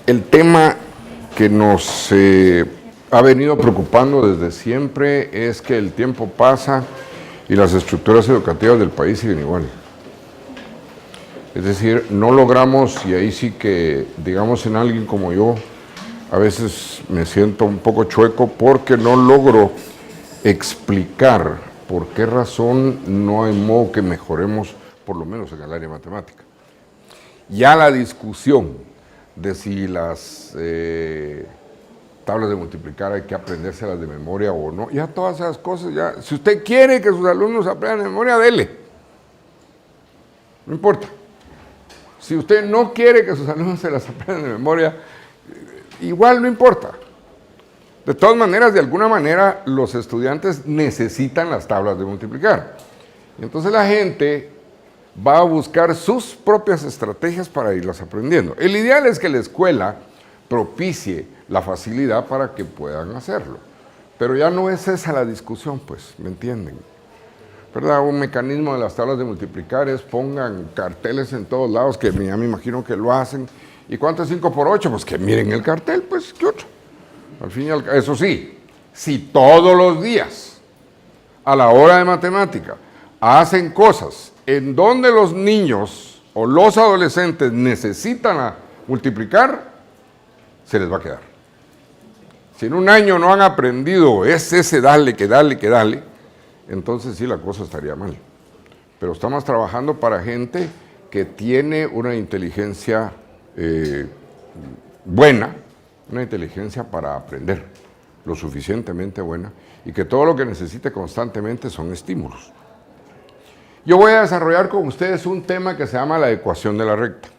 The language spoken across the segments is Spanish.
El tema que nos ha venido preocupando desde siempre es que el tiempo pasa y las estructuras educativas del país siguen igual. Es decir, no logramos, y ahí sí que, digamos, en alguien como yo, a veces me siento un poco chueco porque no logro explicar por qué razón no hay modo que mejoremos, por lo menos en el área matemática. Ya la discusión de si las tablas de multiplicar hay que aprendérselas de memoria o no, ya todas esas cosas, ya, si usted quiere que sus alumnos aprendan de memoria, dele, no importa. Si usted no quiere que sus alumnos se las aprendan de memoria, igual no importa. De todas maneras, de alguna manera, los estudiantes necesitan las tablas de multiplicar. Y entonces la gente va a buscar sus propias estrategias para irlas aprendiendo. El ideal es que la escuela propicie la facilidad para que puedan hacerlo. Pero ya no es esa la discusión, pues, ¿me entienden? ¿Verdad? Un mecanismo de las tablas de multiplicar es pongan carteles en todos lados, que ya me imagino que lo hacen. ¿Y cuánto es 5 por 8? Pues que miren el cartel, pues, ¿qué otro? Al fin y al cabo, eso sí, si todos los días, a la hora de matemática, hacen cosas en donde los niños o los adolescentes necesitan multiplicar, se les va a quedar. Si en un año no han aprendido ese dale, que dale, que dale, entonces sí la cosa estaría mal. Pero estamos trabajando para gente que tiene una inteligencia buena, una inteligencia para aprender, lo suficientemente buena, y que todo lo que necesite constantemente son estímulos. Yo voy a desarrollar con ustedes un tema que se llama la ecuación de la recta.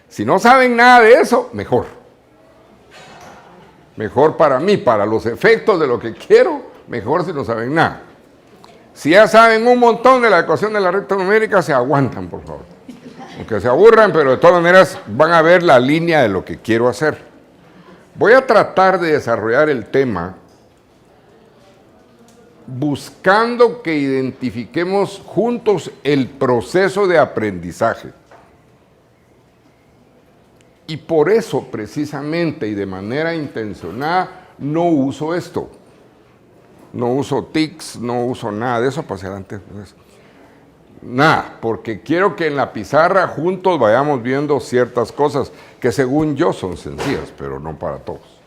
Si no saben nada de eso, mejor. Mejor para mí, para los efectos de lo que quiero, mejor si no saben nada. Si ya saben un montón de la ecuación de la recta numérica, se aguantan, por favor. Aunque se aburran, pero de todas maneras van a ver la línea de lo que quiero hacer. Voy a tratar de desarrollar el tema buscando que identifiquemos juntos el proceso de aprendizaje. Y por eso, precisamente y de manera intencionada, no uso esto. No uso tics, no uso nada de eso para hacer antes. Nada, porque quiero que en la pizarra juntos vayamos viendo ciertas cosas que según yo son sencillas, pero no para todos.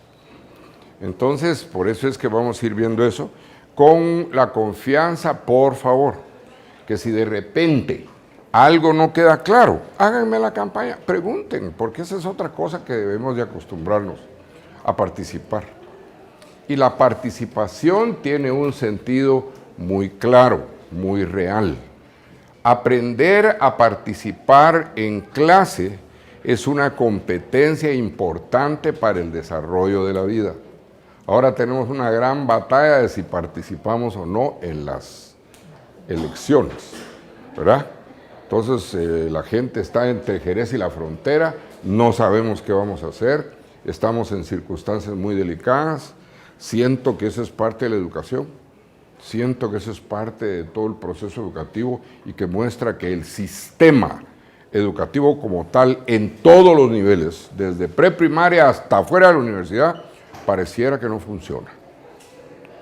Entonces, por eso es que vamos a ir viendo eso, con la confianza, por favor, que si de repente algo no queda claro, háganme la campaña, pregunten, porque esa es otra cosa que debemos de acostumbrarnos a participar. Y la participación tiene un sentido muy claro, muy real. Aprender a participar en clase es una competencia importante para el desarrollo de la vida. Ahora tenemos una gran batalla de si participamos o no en las elecciones, ¿verdad? Entonces la gente está entre Jerez y la frontera, no sabemos qué vamos a hacer, estamos en circunstancias muy delicadas, siento que eso es parte de la educación. Siento que eso es parte de todo el proceso educativo y que muestra que el sistema educativo como tal, en todos los niveles, desde preprimaria hasta fuera de la universidad, pareciera que no funciona.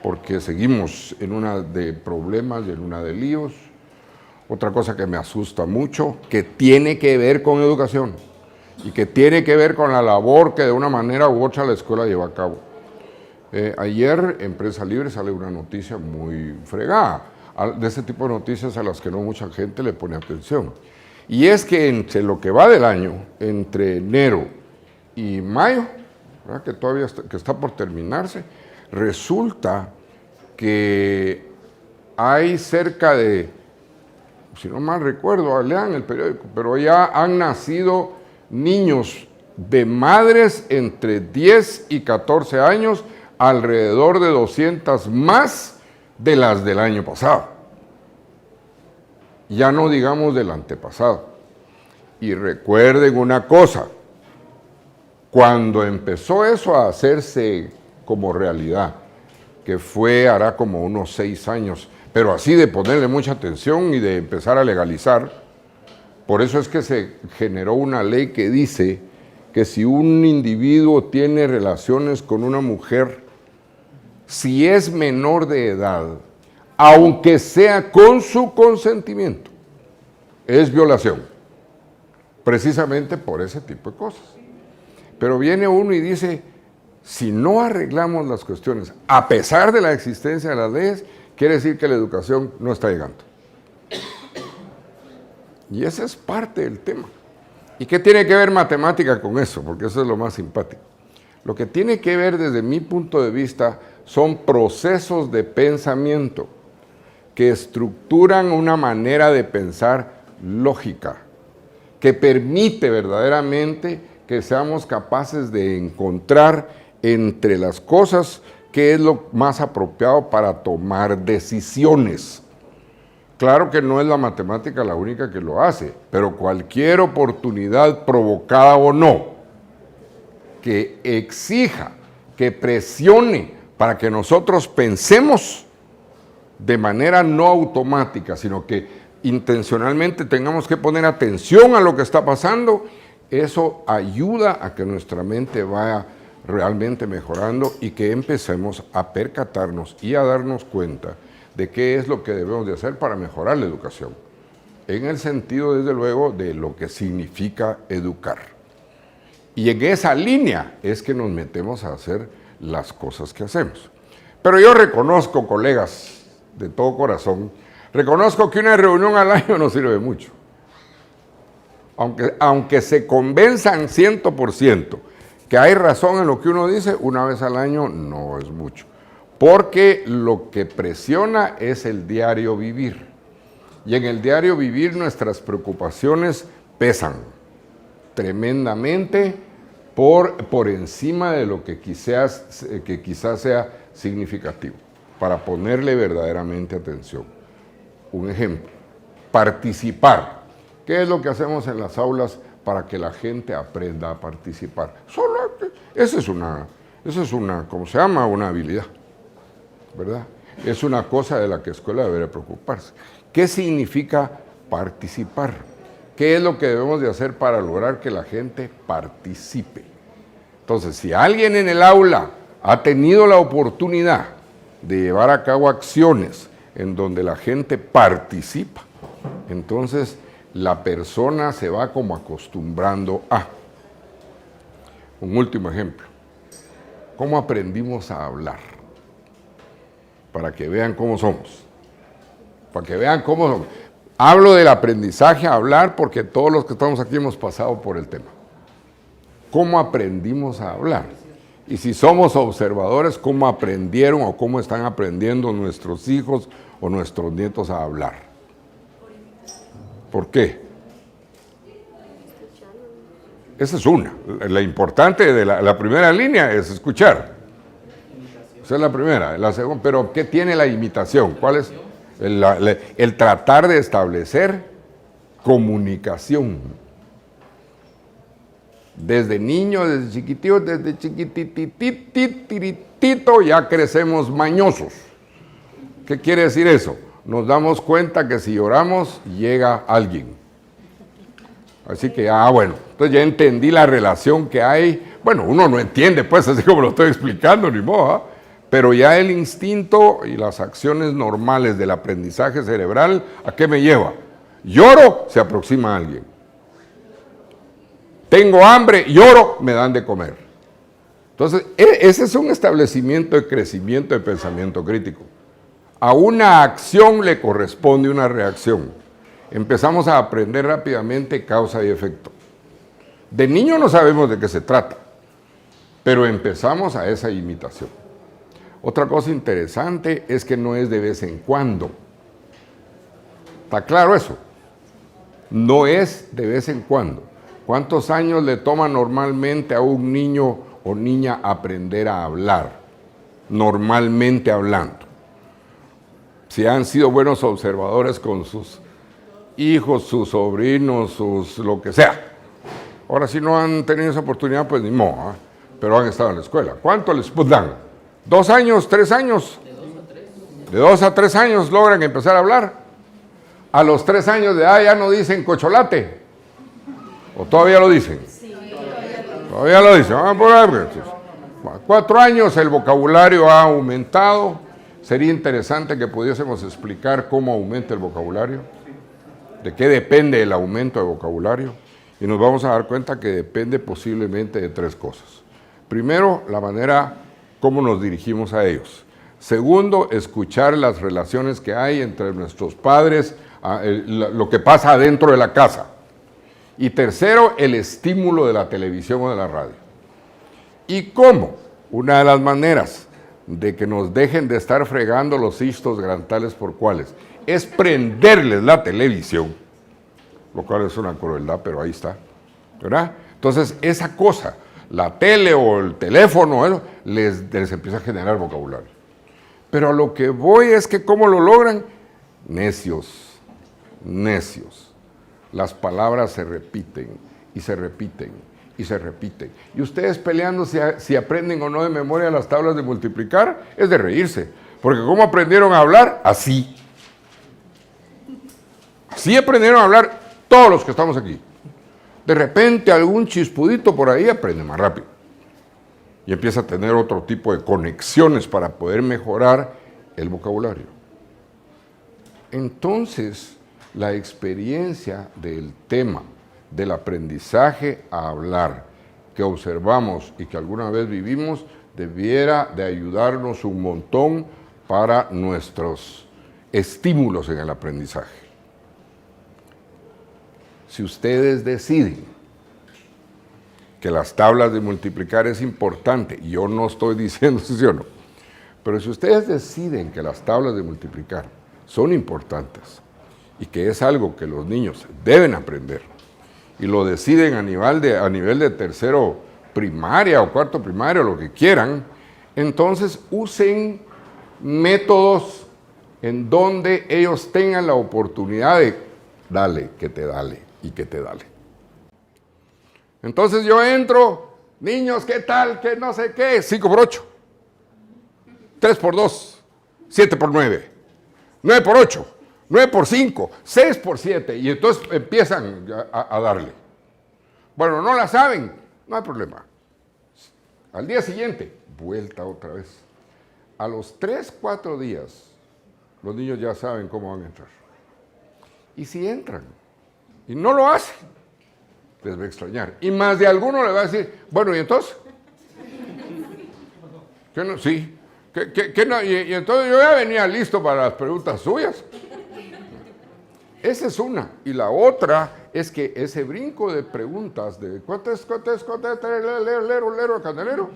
Porque seguimos en una de problemas y en una de líos. Otra cosa que me asusta mucho, que tiene que ver con educación y que tiene que ver con la labor que de una manera u otra la escuela lleva a cabo. Ayer en Prensa Libre sale una noticia muy fregada, de ese tipo de noticias a las que no mucha gente le pone atención. Y es que entre lo que va del año, entre enero y mayo, ¿verdad? Que todavía está por terminarse, resulta que hay cerca de, si no mal recuerdo, lean el periódico, pero ya han nacido niños de madres entre 10 y 14 años, alrededor de 200 más de las del año pasado. Ya no digamos del antepasado. Y recuerden una cosa, cuando empezó eso a hacerse como realidad, que hará como unos 6 años, pero así de ponerle mucha atención y de empezar a legalizar, por eso es que se generó una ley que dice que si un individuo tiene relaciones con una mujer, si es menor de edad, aunque sea con su consentimiento, es violación, precisamente por ese tipo de cosas. Pero viene uno y dice, si no arreglamos las cuestiones, a pesar de la existencia de las leyes, quiere decir que la educación no está llegando. Y ese es parte del tema. ¿Y qué tiene que ver matemática con eso? Porque eso es lo más simpático. Lo que tiene que ver desde mi punto de vista son procesos de pensamiento que estructuran una manera de pensar lógica, que permite verdaderamente que seamos capaces de encontrar entre las cosas qué es lo más apropiado para tomar decisiones. Claro que no es la matemática la única que lo hace, pero cualquier oportunidad provocada o no, que exija, que presione para que nosotros pensemos de manera no automática, sino que intencionalmente tengamos que poner atención a lo que está pasando, eso ayuda a que nuestra mente vaya realmente mejorando y que empecemos a percatarnos y a darnos cuenta de qué es lo que debemos de hacer para mejorar la educación, en el sentido, desde luego, de lo que significa educar. Y en esa línea es que nos metemos a hacer las cosas que hacemos. Pero yo reconozco, colegas, de todo corazón, reconozco que una reunión al año no sirve mucho. Aunque se convenzan 100% que hay razón en lo que uno dice, una vez al año no es mucho. Porque lo que presiona es el diario vivir. Y en el diario vivir nuestras preocupaciones pesan tremendamente por encima de lo que quizás sea significativo, para ponerle verdaderamente atención. Un ejemplo, participar. ¿Qué es lo que hacemos en las aulas para que la gente aprenda a participar? Esa es una, ¿cómo se llama? Una habilidad, ¿verdad? Es una cosa de la que la escuela debería preocuparse. ¿Qué significa participar? ¿Qué es lo que debemos de hacer para lograr que la gente participe? Entonces, si alguien en el aula ha tenido la oportunidad de llevar a cabo acciones en donde la gente participa, entonces la persona se va como acostumbrando a. Un último ejemplo. ¿Cómo aprendimos a hablar? Para que vean cómo somos. Para que vean cómo somos. Hablo del aprendizaje a hablar porque todos los que estamos aquí hemos pasado por el tema. ¿Cómo aprendimos a hablar? Y si somos observadores, ¿cómo aprendieron o cómo están aprendiendo nuestros hijos o nuestros nietos a hablar? ¿Por qué? Esa es una. La importante de la primera línea es escuchar. Esa es la primera. La segunda, pero ¿qué tiene la imitación? ¿Cuál es? El tratar de establecer comunicación. Desde niños, desde chiquititos, desde chiquitititito ya crecemos mañosos. ¿Qué quiere decir eso? Nos damos cuenta que si lloramos, llega alguien. Así que, bueno, entonces ya entendí la relación que hay. Bueno, uno no entiende, pues, así como lo estoy explicando, ni modo, pero ya el instinto y las acciones normales del aprendizaje cerebral, ¿a qué me lleva? Lloro, se aproxima a alguien. Tengo hambre, lloro, me dan de comer. Entonces, ese es un establecimiento de crecimiento de pensamiento crítico. A una acción le corresponde una reacción. Empezamos a aprender rápidamente causa y efecto. De niño no sabemos de qué se trata, pero empezamos a esa imitación. Otra cosa interesante es que no es de vez en cuando. ¿Está claro eso? No es de vez en cuando. ¿Cuántos años le toma normalmente a un niño o niña aprender a hablar? Normalmente hablando. Si han sido buenos observadores con sus hijos, sus sobrinos, lo que sea. Ahora, si no han tenido esa oportunidad, pues ni modo, pero han estado en la escuela. ¿Cuánto les dan? ¿2 años? ¿3 años? De 2 a 3 años logran empezar a hablar. A los 3 años de edad ya no dicen cocholate. ¿O todavía lo dicen? Sí. Todavía lo dice. Vamos por ahí. 4 años el vocabulario ha aumentado. Sería interesante que pudiésemos explicar cómo aumenta el vocabulario, de qué depende el aumento de vocabulario, y nos vamos a dar cuenta que depende posiblemente de 3 cosas. Primero, la manera como nos dirigimos a ellos. Segundo, escuchar las relaciones que hay entre nuestros padres, lo que pasa adentro de la casa. Y tercero, el estímulo de la televisión o de la radio. ¿Y cómo? Una de las maneras de que nos dejen de estar fregando los cistos grantales por cuales es prenderles la televisión, lo cual es una crueldad, pero ahí está, ¿verdad? Entonces, esa cosa, la tele o el teléfono, les empieza a generar vocabulario. Pero a lo que voy es que ¿cómo lo logran? Necios, necios. Las palabras se repiten y se repiten y se repiten. Y ustedes peleando si aprenden o no de memoria las tablas de multiplicar, es de reírse. Porque ¿cómo aprendieron a hablar? Así. Así aprendieron a hablar todos los que estamos aquí. De repente algún chispudito por ahí aprende más rápido. Y empieza a tener otro tipo de conexiones para poder mejorar el vocabulario. Entonces, la experiencia del tema del aprendizaje a hablar que observamos y que alguna vez vivimos debiera de ayudarnos un montón para nuestros estímulos en el aprendizaje. Si ustedes deciden que las tablas de multiplicar es importante, y yo no estoy diciendo sí o no, pero si ustedes deciden que las tablas de multiplicar son importantes y que es algo que los niños deben aprender, y lo deciden a nivel de tercero primaria o cuarto primaria, lo que quieran, entonces usen métodos en donde ellos tengan la oportunidad de dale, que te dale y que te dale. Entonces yo entro, niños, ¿qué tal? ¿Qué no sé qué? 5 por 8, 3 por 2, 7 por 9, 9 por 8, 9 por 5, 6 por 7, y entonces empiezan a darle. Bueno, no la saben, no hay problema. Al día siguiente, vuelta otra vez. A los 3, 4 días, los niños ya saben cómo van a entrar. Y si entran y no lo hacen, les va a extrañar. Y más de alguno le va a decir, bueno, ¿y entonces? ¿Qué no? Sí. ¿Qué no? Y entonces yo ya venía listo para las preguntas suyas. Esa es una. Y la otra es que ese brinco de preguntas de ¿cuánto es, lero, candelero?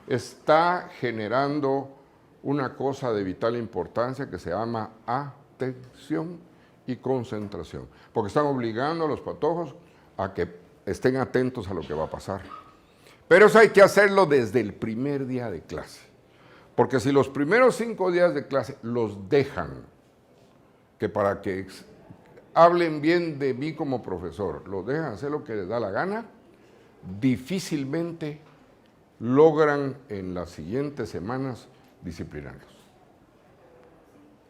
Está generando una cosa de vital importancia que se llama atención y concentración. Porque están obligando a los patojos a que estén atentos a lo que va a pasar. Pero eso hay que hacerlo desde el primer día de clase. Porque si los primeros 5 días de clase los dejan, que para que hablen bien de mí como profesor, los dejan hacer lo que les da la gana, difícilmente logran en las siguientes semanas disciplinarlos.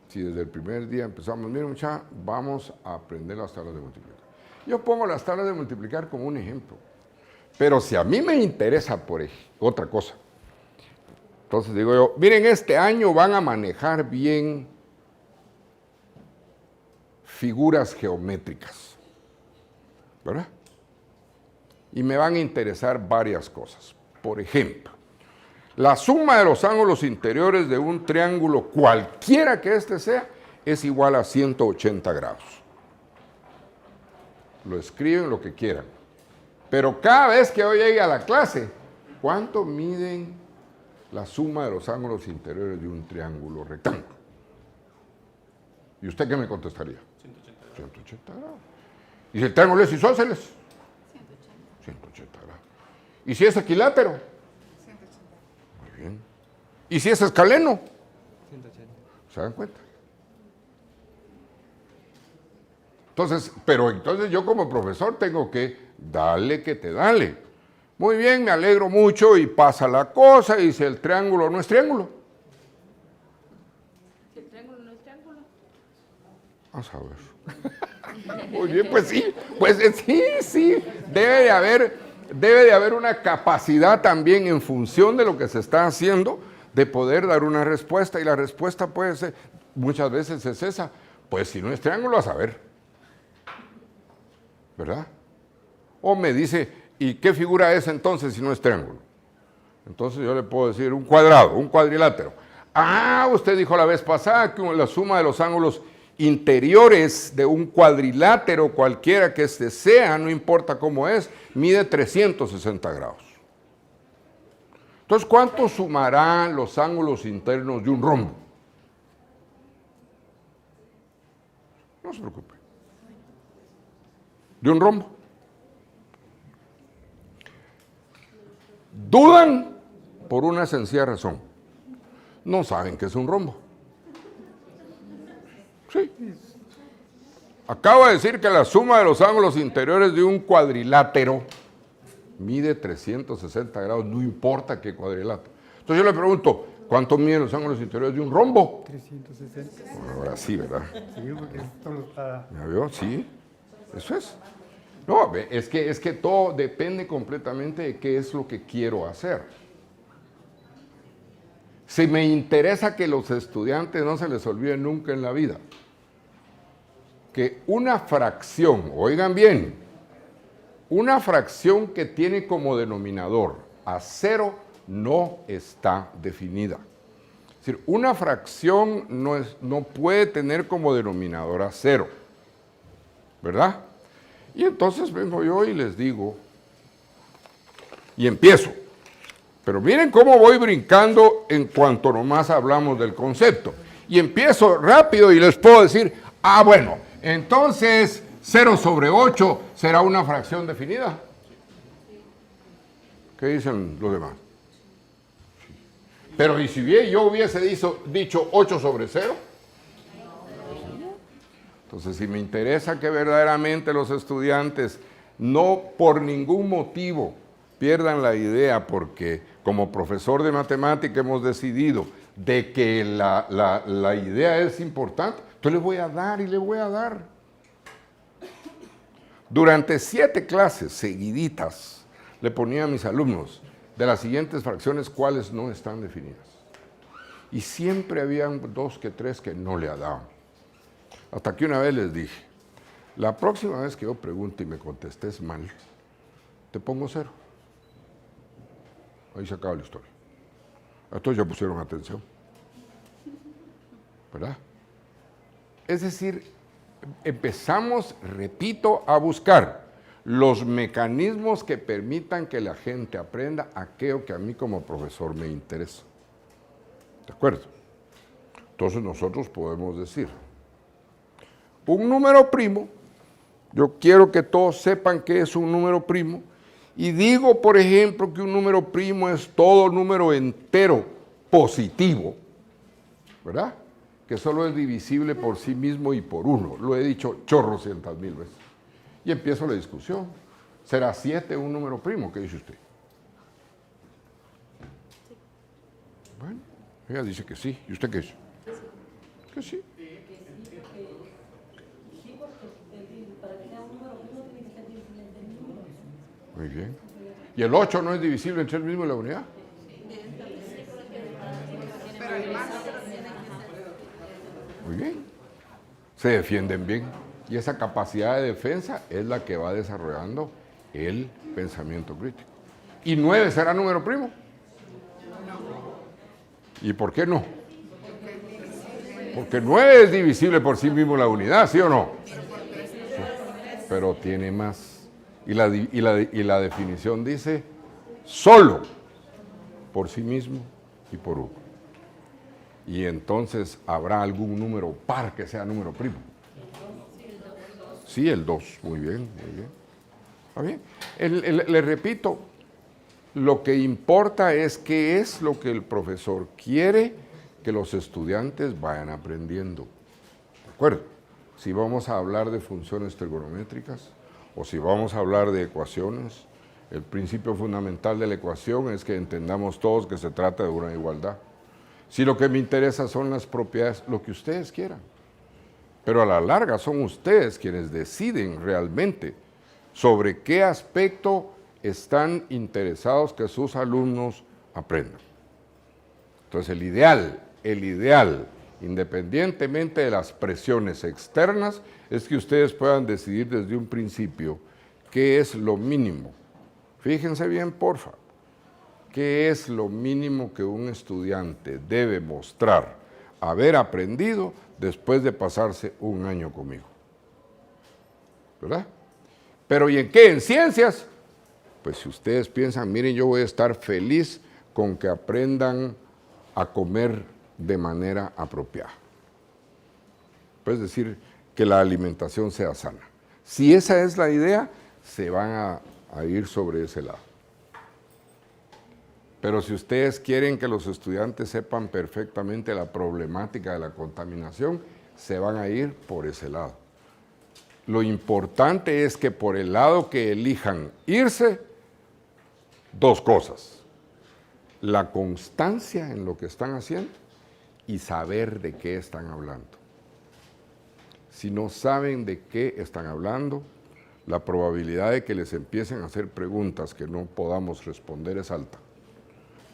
Si desde el primer día empezamos, miren muchachos, vamos a aprender las tablas de multiplicar. Yo pongo las tablas de multiplicar como un ejemplo, pero si a mí me interesa por otra cosa, entonces digo yo, miren, este año van a manejar bien figuras geométricas, ¿verdad? Y me van a interesar varias cosas. Por ejemplo, la suma de los ángulos interiores de un triángulo, cualquiera que éste sea, es igual a 180 grados. Lo escriben lo que quieran. Pero cada vez que yo llegue a la clase, ¿cuánto miden la suma de los ángulos interiores de un triángulo rectángulo? ¿Y usted qué me contestaría? 180 grados. ¿Y si el triángulo es isósceles? 180 grados. ¿Y si es equilátero? 180. Muy bien. ¿Y si es escaleno? 180. ¿Se dan cuenta? Entonces, pero entonces yo como profesor tengo que darle que te dale. Muy bien, me alegro mucho y pasa la cosa y si el triángulo no es triángulo. Si el triángulo no es triángulo. Vamos a ver. Muy bien, pues sí, debe de haber debe de haber una capacidad también en función de lo que se está haciendo de poder dar una respuesta, y la respuesta puede ser, muchas veces es esa, pues si no es triángulo, a saber, ¿verdad? O me dice, ¿y qué figura es entonces si no es triángulo? Entonces yo le puedo decir un cuadrado, un cuadrilátero. Ah, usted dijo la vez pasada que la suma de los ángulos interiores de un cuadrilátero, cualquiera que este sea, no importa cómo es, mide 360 grados. Entonces, ¿cuánto sumarán los ángulos internos de un rombo? No se preocupe. De un rombo. Dudan por una sencilla razón. No saben qué es un rombo. Sí. Acabo de decir que la suma de los ángulos interiores de un cuadrilátero mide 360 grados, no importa qué cuadrilátero. Entonces yo le pregunto, ¿cuánto miden los ángulos interiores de un rombo? 360. Bueno, ahora sí, ¿verdad? Sí, porque todo está... ¿Ya vio? Sí, eso es. No, es que todo depende completamente de qué es lo que quiero hacer. Si me interesa que los estudiantes no se les olvide nunca en la vida que una fracción, oigan bien, una fracción que tiene como denominador a 0 no está definida. Es decir, una fracción no puede tener como denominador a 0, ¿verdad? Y entonces vengo yo y les digo, y empiezo. Pero miren cómo voy brincando en cuanto nomás hablamos del concepto. Y empiezo rápido y les puedo decir, ah, bueno, entonces 0 sobre 8 será una fracción definida. ¿Qué dicen los demás? Pero ¿y si yo hubiese dicho 8 sobre 0? Entonces, si me interesa que verdaderamente los estudiantes no por ningún motivo pierdan la idea, porque como profesor de matemática hemos decidido de que la idea es importante, entonces le voy a dar y le voy a dar. Durante 7 clases seguiditas le ponía a mis alumnos de las siguientes fracciones cuáles no están definidas. Y siempre habían 2 que 3 que no le daban. Hasta que una vez les dije, la próxima vez que yo pregunte y me contestes mal, te pongo 0. Ahí se acaba la historia. Entonces ya pusieron atención. ¿Verdad? Es decir, empezamos, repito, a buscar los mecanismos que permitan que la gente aprenda aquello que a mí como profesor me interesa. ¿De acuerdo? Entonces nosotros podemos decir, un número primo, yo quiero que todos sepan qué es un número primo, y digo, por ejemplo, que un número primo es todo número entero positivo, ¿verdad? Que solo es divisible por sí mismo y por 1. Lo he dicho chorrocientas mil veces. Y empiezo la discusión. ¿Será 7 un número primo? ¿Qué dice usted? Sí. Bueno, ella dice que sí. ¿Y usted qué dice? Que sí. Muy bien. ¿Y el 8 no es divisible entre el mismo y la unidad? Muy bien. Se defienden bien. Y esa capacidad de defensa es la que va desarrollando el pensamiento crítico. ¿Y 9 será número primo? ¿Y por qué no? Porque 9 es divisible por sí mismo la unidad, ¿sí o no? Pero tiene más. Y la definición dice solo por sí mismo y por 1. Y entonces habrá algún número par que sea número primo. Sí, el 2. Muy bien, muy bien. ¿Está bien? Le repito, lo que importa es qué es lo que el profesor quiere que los estudiantes vayan aprendiendo. ¿De acuerdo? Si vamos a hablar de funciones trigonométricas, o si vamos a hablar de ecuaciones, el principio fundamental de la ecuación es que entendamos todos que se trata de una igualdad. Si lo que me interesa son las propiedades, lo que ustedes quieran. Pero a la larga son ustedes quienes deciden realmente sobre qué aspecto están interesados que sus alumnos aprendan. Entonces el ideal, independientemente de las presiones externas, es que ustedes puedan decidir desde un principio qué es lo mínimo. Fíjense bien, porfa, qué es lo mínimo que un estudiante debe mostrar haber aprendido después de pasarse un año conmigo. ¿Verdad? Pero ¿y en qué? ¿En ciencias? Pues si ustedes piensan, miren, yo voy a estar feliz con que aprendan a comer de manera apropiada. Es decir, que la alimentación sea sana. Si esa es la idea, se van a ir sobre ese lado. Pero si ustedes quieren que los estudiantes sepan perfectamente la problemática de la contaminación, se van a ir por ese lado. Lo importante es que por el lado que elijan irse, dos cosas: la constancia en lo que están haciendo y saber de qué están hablando. Si no saben de qué están hablando, la probabilidad de que les empiecen a hacer preguntas que no podamos responder es alta,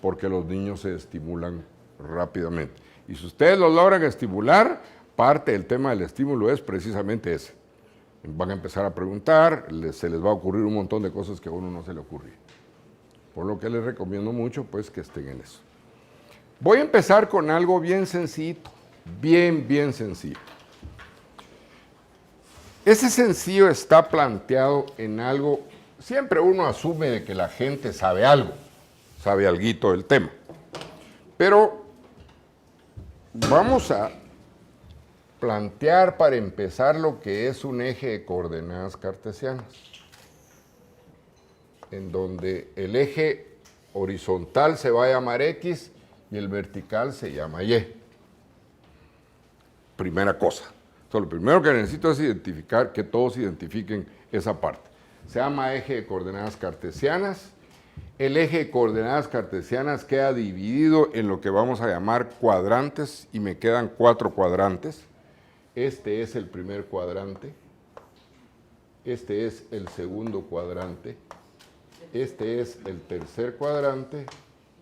porque los niños se estimulan rápidamente. Y si ustedes los logran estimular, parte del tema del estímulo es precisamente ese. Van a empezar a preguntar, se les va a ocurrir un montón de cosas que a uno no se le ocurría. Por lo que les recomiendo mucho, pues, que estén en eso. Voy a empezar con algo bien sencillito, bien sencillo. Ese sencillo está planteado en algo, siempre uno asume de que la gente sabe algo, sabe alguito del tema. Pero vamos a plantear para empezar lo que es un eje de coordenadas cartesianas, en donde el eje horizontal se va a llamar X y el vertical se llama Y. Primera cosa. Entonces, lo primero que necesito es identificar, que todos identifiquen esa parte. Se llama eje de coordenadas cartesianas. El eje de coordenadas cartesianas queda dividido en lo que vamos a llamar cuadrantes y me quedan 4 cuadrantes. Este es el primer cuadrante, este es el segundo cuadrante, este es el tercer cuadrante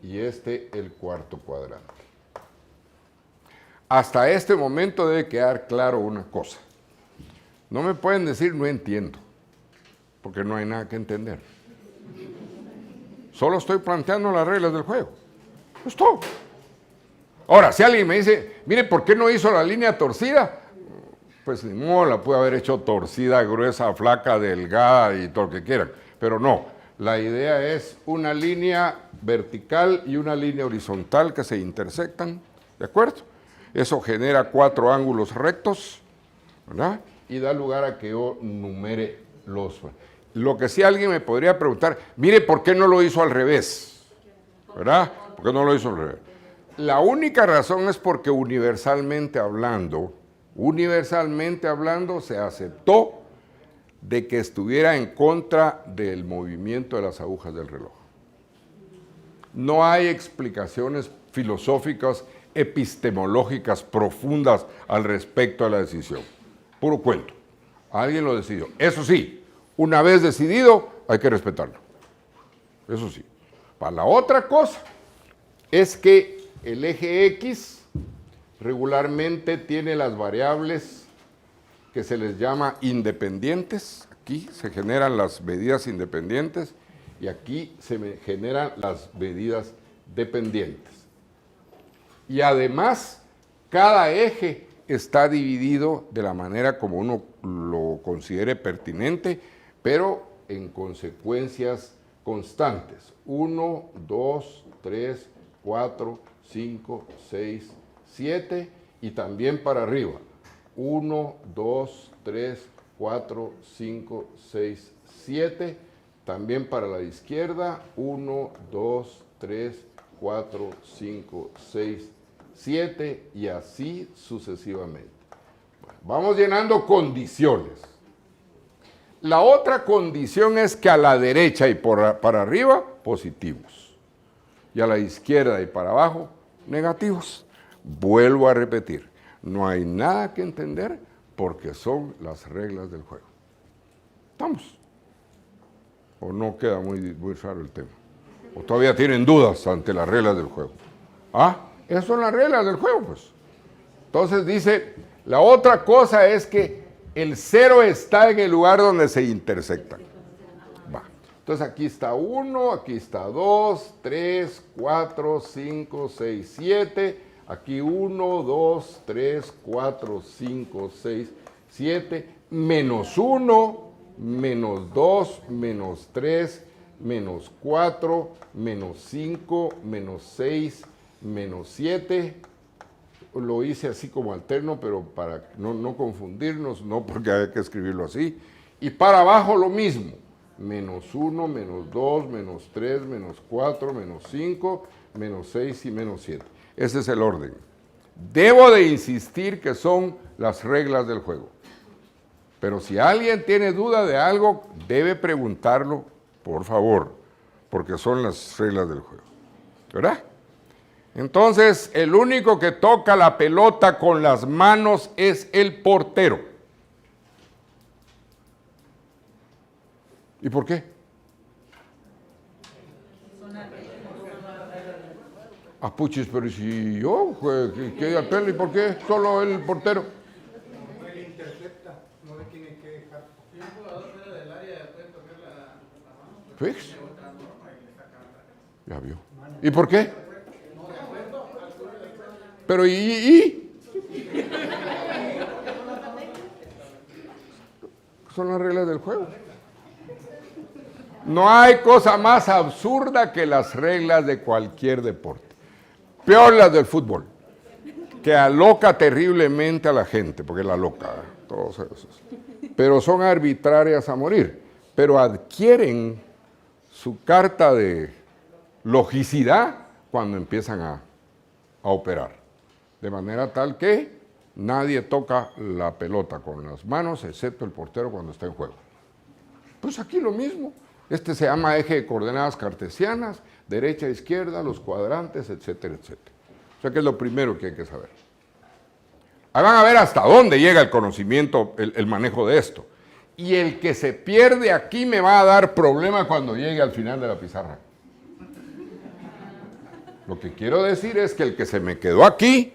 y este el cuarto cuadrante. Hasta este momento debe quedar claro una cosa. No me pueden decir no entiendo, porque no hay nada que entender. Solo estoy planteando las reglas del juego. Es todo. Ahora, si alguien me dice, mire, ¿por qué no hizo la línea torcida? Pues ni modo, la pude haber hecho torcida, gruesa, flaca, delgada y todo lo que quieran. Pero no, la idea es una línea vertical y una línea horizontal que se intersectan, ¿de acuerdo? Eso genera 4 ángulos rectos, ¿verdad? Y da lugar a que yo numere los... Lo que sí alguien me podría preguntar, mire, ¿por qué no lo hizo al revés? ¿Verdad? ¿Por qué no lo hizo al revés? La única razón es porque universalmente hablando se aceptó de que estuviera en contra del movimiento de las agujas del reloj. No hay explicaciones filosóficas, epistemológicas profundas al respecto de la decisión. Puro cuento. Alguien lo decidió. Eso sí, una vez decidido, hay que respetarlo. Eso sí. Para la otra cosa es que el eje X regularmente tiene las variables que se les llama independientes. Aquí se generan las medidas independientes y aquí se generan las medidas dependientes. Y además, cada eje está dividido de la manera como uno lo considere pertinente, pero en consecuencias constantes. 1, 2, 3, 4, 5, 6, 7 y también para arriba. 1, 2, 3, 4, 5, 6, 7. También para la izquierda. 1, 2, 3, 4, 5, 6, 7 y así sucesivamente. Bueno, vamos llenando condiciones. La otra condición es que a la derecha y para arriba, positivos. Y a la izquierda y para abajo, negativos. Vuelvo a repetir, no hay nada que entender porque son las reglas del juego. ¿Estamos? ¿O no queda muy raro el tema? ¿O todavía tienen dudas ante las reglas del juego? Esas son las reglas del juego, pues. Entonces dice, la otra cosa es que el 0 está en el lugar donde se intersectan. Va. Entonces aquí está 1, aquí está 2, 3, 4, 5, 6, 7. Aquí 1, 2, 3, 4, 5, 6, 7. Menos 1, menos 2, menos 3, menos 4, menos 5, menos 6, menos 7. Lo hice así como alterno, pero para no confundirnos, no porque hay que escribirlo así. Y para abajo lo mismo. Menos 1, menos 2, menos 3, menos 4, menos 5, menos 6 y menos 7. Ese es el orden. Debo de insistir que son las reglas del juego. Pero si alguien tiene duda de algo, debe preguntarlo, por favor, porque son las reglas del juego. ¿Verdad? Entonces, el único que toca la pelota con las manos es el portero. ¿Y por qué? Puchis, pero si yo, ¿qué apelo y por qué solo el portero? Él intercepta, no le tiene que dejar. Si un jugador fuera del área puede tocar la mano, ¿Fix? pues tiene otra norma y le sacan la. Ya vio. ¿Y por qué? Pero ¿y? Son las reglas del juego. No hay cosa más absurda que las reglas de cualquier deporte. Peor las del fútbol, que aloca terriblemente a la gente, porque la aloca, todos esos. Pero son arbitrarias a morir. Pero adquieren su carta de logicidad cuando empiezan a operar. De manera tal que nadie toca la pelota con las manos, excepto el portero cuando está en juego. Pues aquí lo mismo. Este se llama eje de coordenadas cartesianas, derecha, izquierda, los cuadrantes, etcétera, etcétera. O sea que es lo primero que hay que saber. Ahí van a ver hasta dónde llega el conocimiento, el manejo de esto. Y el que se pierde aquí me va a dar problema cuando llegue al final de la pizarra. Lo que quiero decir es que el que se me quedó aquí,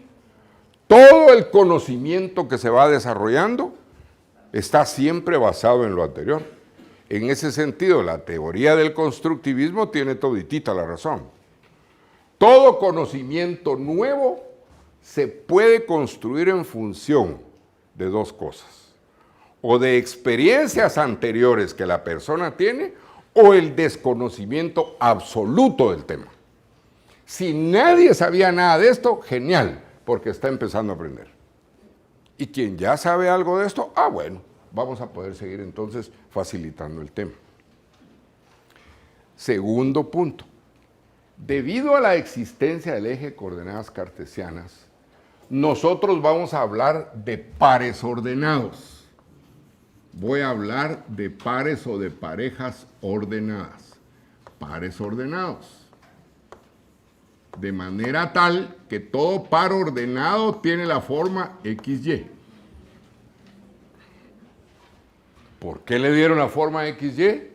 todo el conocimiento que se va desarrollando está siempre basado en lo anterior. En ese sentido, la teoría del constructivismo tiene toditita la razón. Todo conocimiento nuevo se puede construir en función de dos cosas. O de experiencias anteriores que la persona tiene, o el desconocimiento absoluto del tema. Si nadie sabía nada de esto, genial, porque está empezando a aprender. Y quien ya sabe algo de esto, bueno, vamos a poder seguir entonces facilitando el tema. Segundo punto. Debido a la existencia del eje de coordenadas cartesianas, nosotros vamos a hablar de pares ordenados. Voy a hablar de pares o de parejas ordenadas. Pares ordenados. De manera tal que todo par ordenado tiene la forma XY. ¿Por qué le dieron la forma XY?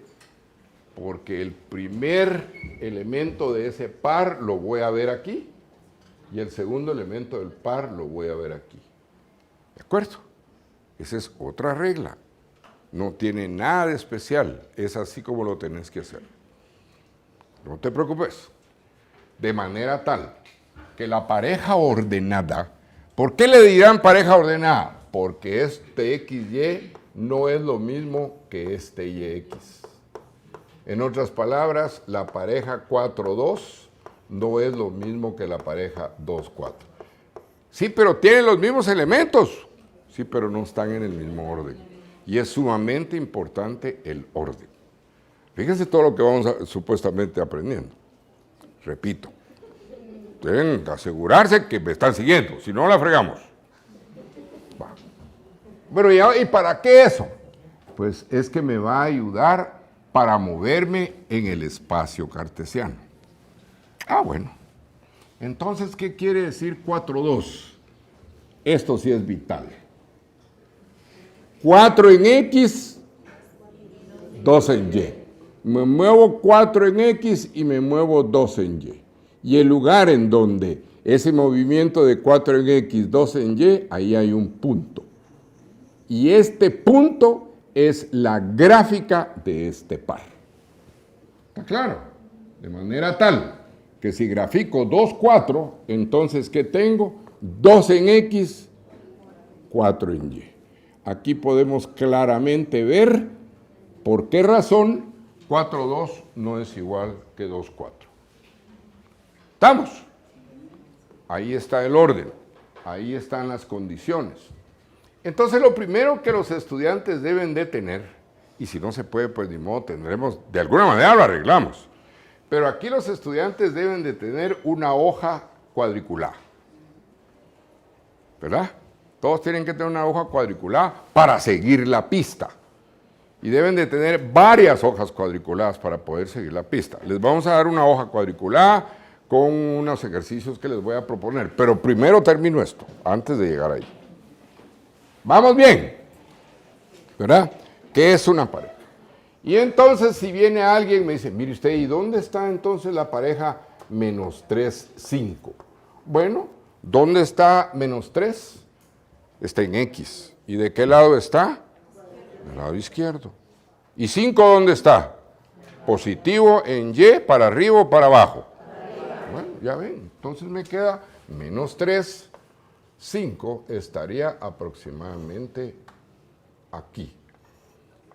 Porque el primer elemento de ese par lo voy a ver aquí y el segundo elemento del par lo voy a ver aquí. ¿De acuerdo? Esa es otra regla. No tiene nada de especial. Es así como lo tenés que hacer. No te preocupes. De manera tal que la pareja ordenada, ¿por qué le dirán pareja ordenada? Porque este XY no es lo mismo que este YX. En otras palabras, la pareja 4-2 no es lo mismo que la pareja 2-4. Sí, pero tienen los mismos elementos. Sí, pero no están en el mismo orden. Y es sumamente importante el orden. Fíjense todo lo que vamos supuestamente aprendiendo. Repito, deben asegurarse que me están siguiendo, si no la fregamos. Va. Bueno, ¿y para qué eso? Pues es que me va a ayudar para moverme en el espacio cartesiano. Bueno. Entonces, ¿qué quiere decir 4-2? Esto sí es vital. 4 en X, 2 en Y. Me muevo 4 en X y me muevo 2 en Y. Y el lugar en donde ese movimiento de 4 en X, 2 en Y, ahí hay un punto. Y este punto es la gráfica de este par. ¿Está claro? De manera tal que si grafico 2, 4, entonces ¿qué tengo? 2 en X, 4 en Y. Aquí podemos claramente ver por qué razón 4, 2 no es igual que 2, 4. ¿Estamos? Ahí está el orden, ahí están las condiciones. Entonces lo primero que los estudiantes deben de tener, y si no se puede, pues ni modo, tendremos, de alguna manera lo arreglamos, pero aquí los estudiantes deben de tener una hoja cuadriculada, ¿verdad? Todos tienen que tener una hoja cuadriculada para seguir la pista. Y deben de tener varias hojas cuadriculadas para poder seguir la pista. Les vamos a dar una hoja cuadriculada con unos ejercicios que les voy a proponer. Pero primero termino esto, antes de llegar ahí. ¿Vamos bien? ¿Verdad? ¿Qué es una pareja? Y entonces si viene alguien y me dice, mire usted, ¿y dónde está entonces la pareja menos 3, 5? Bueno, ¿dónde está menos 3? Está en X. ¿Y de qué lado está? Del lado izquierdo. ¿Y 5 dónde está? Positivo en Y, para arriba o para abajo. Bueno, ya ven, entonces me queda menos 3, 5 estaría aproximadamente aquí.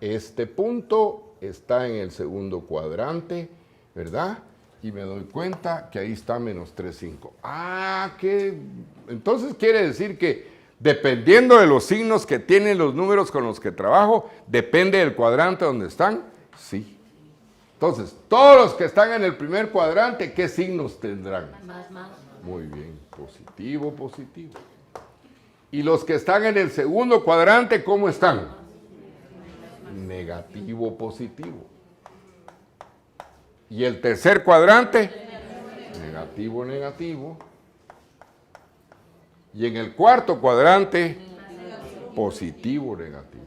Este punto está en el segundo cuadrante, ¿verdad? Y me doy cuenta que ahí está menos 3, 5. Entonces quiere decir que dependiendo de los signos que tienen los números con los que trabajo, depende del cuadrante donde están, sí. Entonces, todos los que están en el primer cuadrante, ¿qué signos tendrán? Más. Muy bien, positivo, positivo. Y los que están en el segundo cuadrante, ¿cómo están? Negativo, positivo. Y el tercer cuadrante, negativo, negativo. Y en el cuarto cuadrante, positivo, negativo.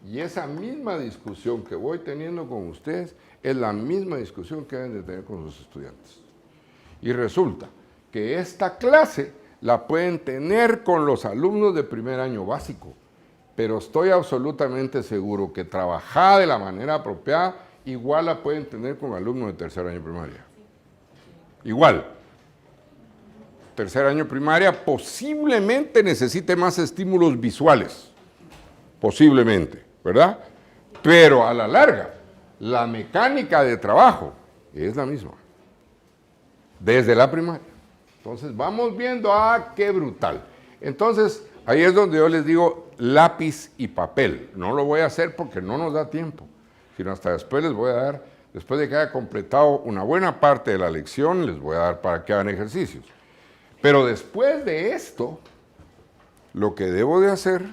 Y esa misma discusión que voy teniendo con ustedes es la misma discusión que deben de tener con sus estudiantes. Y resulta que esta clase la pueden tener con los alumnos de primer año básico, pero estoy absolutamente seguro que trabajada de la manera apropiada, igual la pueden tener con alumnos de tercer año primaria. Igual. Tercer año primaria posiblemente necesite más estímulos visuales, posiblemente, ¿verdad? Pero a la larga, la mecánica de trabajo es la misma, desde la primaria. Entonces vamos viendo, qué brutal. Entonces, ahí es donde yo les digo lápiz y papel. No lo voy a hacer porque no nos da tiempo, sino hasta después les voy a dar, después de que haya completado una buena parte de la lección, les voy a dar para que hagan ejercicios. Pero después de esto, lo que debo de hacer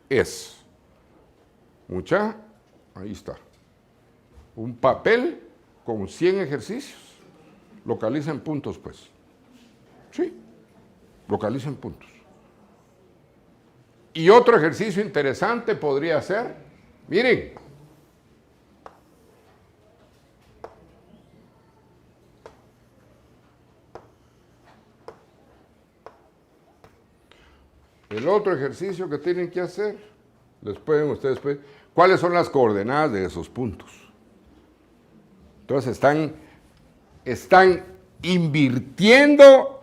es, ahí está, un papel con 100 ejercicios. Localicen puntos, pues. Sí, localicen puntos. Y otro ejercicio interesante podría ser, miren, el otro ejercicio que tienen que hacer, les pueden ustedes pedir, ¿cuáles son las coordenadas de esos puntos? Entonces están invirtiendo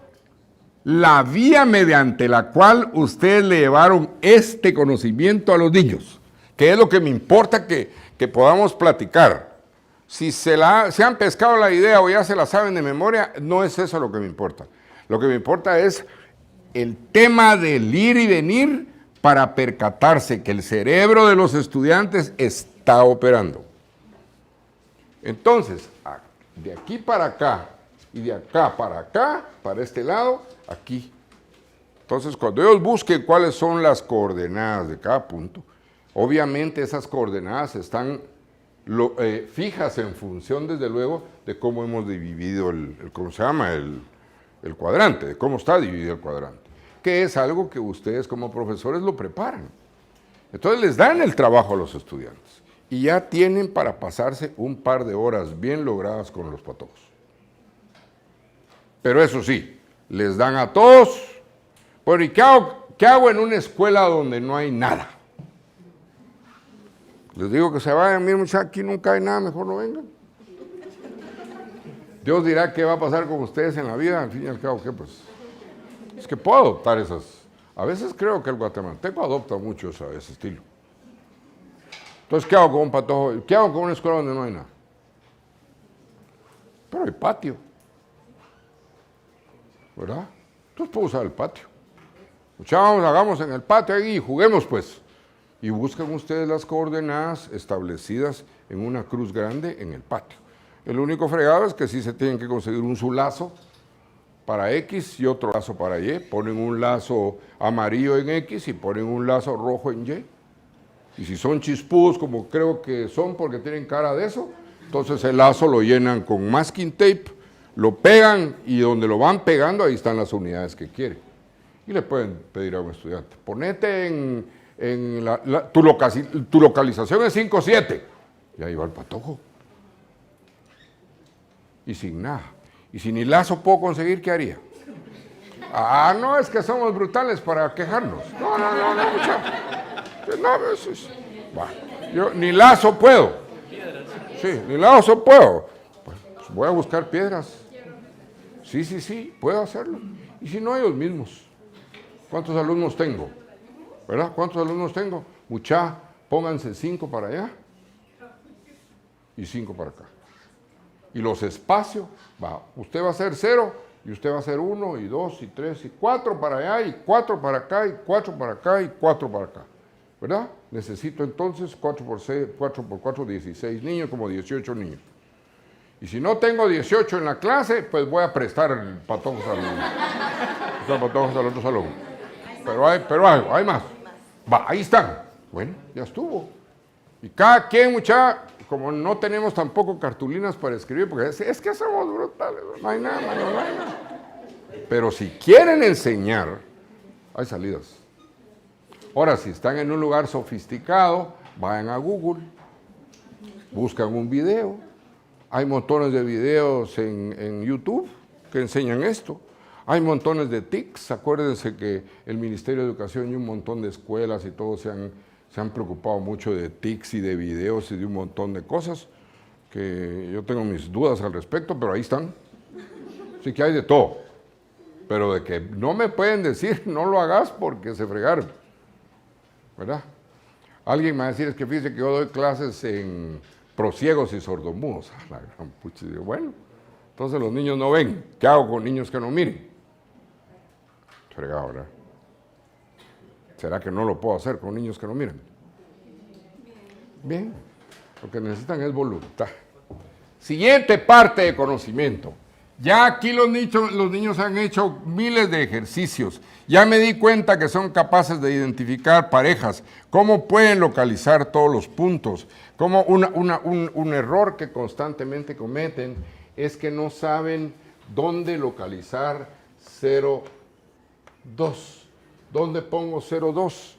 la vía mediante la cual ustedes le llevaron este conocimiento a los niños, que es lo que me importa que podamos platicar. Si se han pescado la idea o ya se la saben de memoria, no es eso lo que me importa. Lo que me importa es el tema del ir y venir para percatarse que el cerebro de los estudiantes está operando. Entonces, de aquí para acá y de acá, para este lado, aquí. Entonces, cuando ellos busquen cuáles son las coordenadas de cada punto, obviamente esas coordenadas están fijas en función, desde luego, de cómo hemos dividido ¿cómo se llama? El cuadrante, de cómo está dividido el cuadrante, que es algo que ustedes como profesores lo preparan. Entonces les dan el trabajo a los estudiantes y ya tienen para pasarse un par de horas bien logradas con los patojos. Pero eso sí, les dan a todos. Bueno, ¿y qué hago en una escuela donde no hay nada? Les digo que se vayan, miren muchachos, aquí nunca hay nada, mejor no vengan. Dios dirá qué va a pasar con ustedes en la vida, al fin y al cabo, ¿qué? Pues, es que puedo adoptar esas. A veces creo que el guatemalteco adopta mucho ese estilo. Entonces, ¿qué hago con un patojo? ¿Qué hago con una escuela donde no hay nada? Pero hay patio, ¿verdad? Entonces puedo usar el patio. Muchachos, hagamos en el patio ahí y juguemos pues. Y buscan ustedes las coordenadas establecidas en una cruz grande en el patio. El único fregado es que sí se tienen que conseguir un su lazo para X y otro lazo para Y. Ponen un lazo amarillo en X y ponen un lazo rojo en Y. Y si son chispudos, como creo que son porque tienen cara de eso, entonces el lazo lo llenan con masking tape, lo pegan y donde lo van pegando, ahí están las unidades que quieren. Y le pueden pedir a un estudiante, ponete tu localización es 5-7. Y ahí va el patojo. Y sin nada. Y si ni lazo puedo conseguir, ¿qué haría? Ah, no, es que somos brutales para quejarnos. No, muchachos. No, eso es. Bueno, yo ni lazo puedo. Sí, ni lazo puedo. Pues voy a buscar piedras. Sí, puedo hacerlo. Y si no, ellos mismos. ¿Cuántos alumnos tengo? ¿Verdad? ¿Cuántos alumnos tengo? Mucha, pónganse 5 para allá y 5 para acá. Y los espacios, usted va a hacer 0 y usted va a hacer 1 y 2 y 3 y 4 para allá y 4 para acá y 4 para acá y 4 para acá. ¿Verdad? Necesito entonces 4 por 4, 16 niños, como 18 niños. Y si no tengo 18 en la clase, pues voy a prestar patojos al otro salón. Pero hay más. Ahí están. Bueno, ya estuvo. Y cada quien, muchacha, como no tenemos tampoco cartulinas para escribir, porque es que somos brutales, no hay nada. Pero si quieren enseñar, hay salidas. Ahora, si están en un lugar sofisticado, vayan a Google, buscan un video. Hay montones de videos en YouTube que enseñan esto. Hay montones de TICs. Acuérdense que el Ministerio de Educación y un montón de escuelas y todos se han preocupado mucho de TICs y de videos y de un montón de cosas que yo tengo mis dudas al respecto, pero ahí están. Sí que hay de todo. Pero de que no me pueden decir, no lo hagas porque se fregaron. ¿Verdad? Alguien me va a decir, es que fíjese que yo doy clases en prosiegos y sordomudos. Bueno, entonces los niños no ven. ¿Qué hago con niños que no miren? Fregado, ¿verdad? ¿Será que no lo puedo hacer con niños que no miren? Bien, lo que necesitan es voluntad. Siguiente parte de conocimiento. Ya aquí los niños han hecho miles de ejercicios. Ya me di cuenta que son capaces de identificar parejas, cómo pueden localizar todos los puntos. Como un error que constantemente cometen es que no saben dónde localizar 0,2. ¿Dónde pongo 0,2?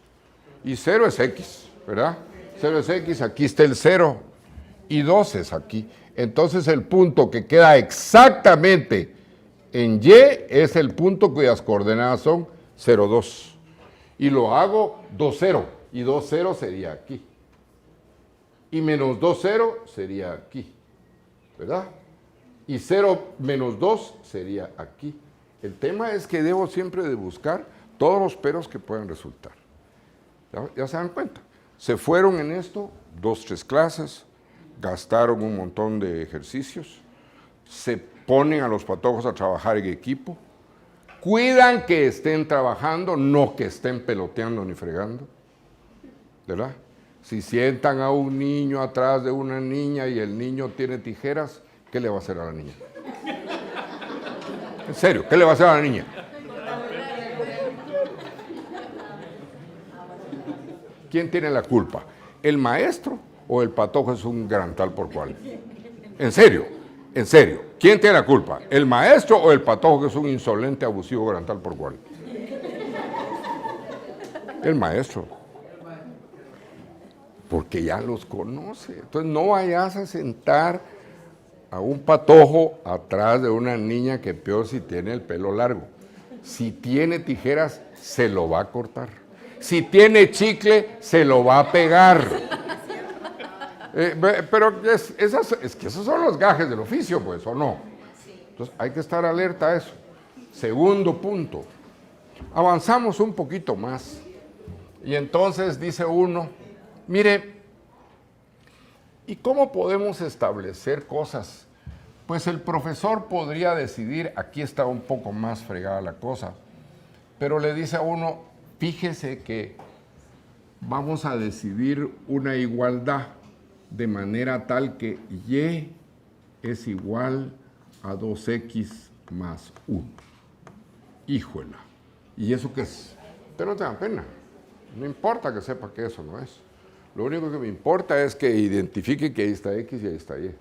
Y 0 es X, ¿verdad? 0 es X, aquí está el 0 y 2 es aquí. Entonces el punto que queda exactamente en Y es el punto cuyas coordenadas son 0,2. Y lo hago 2,0 y 2,0 sería aquí. Y menos 2,0 sería aquí, ¿verdad? Y 0 menos 2 sería aquí. El tema es que debo siempre de buscar todos los peros que puedan resultar. ¿Ya se dan cuenta? Se fueron en esto 2, 3 clases, gastaron un montón de ejercicios, se ponen a los patojos a trabajar en equipo, cuidan que estén trabajando, no que estén peloteando ni fregando, ¿verdad? Si sientan a un niño atrás de una niña y el niño tiene tijeras, ¿qué le va a hacer a la niña? En serio, ¿qué le va a hacer a la niña? ¿Quién tiene la culpa? ¿El maestro o el patojo es un gran tal por cual? En serio, ¿quién tiene la culpa? ¿El maestro o el patojo que es un insolente, abusivo, gran tal por cual? El maestro. porque ya los conoce. Entonces no vayas a sentar a un patojo atrás de una niña que peor si tiene el pelo largo. Si tiene tijeras, se lo va a cortar. Si tiene chicle, se lo va a pegar. Pero es que esos son los gajes del oficio, pues, ¿o no? Entonces hay que estar alerta a eso. Segundo punto, avanzamos un poquito más. Y entonces dice uno, mire, ¿y cómo podemos establecer cosas? Pues el profesor podría decidir, aquí está un poco más fregada la cosa, pero le dice a uno, fíjese que vamos a decidir una igualdad de manera tal que y es igual a 2x más 1. Híjola, ¿y eso qué es? Pero no te da pena, no importa que sepa que eso no es. Lo único que me importa es que identifique que ahí está X y ahí está Y.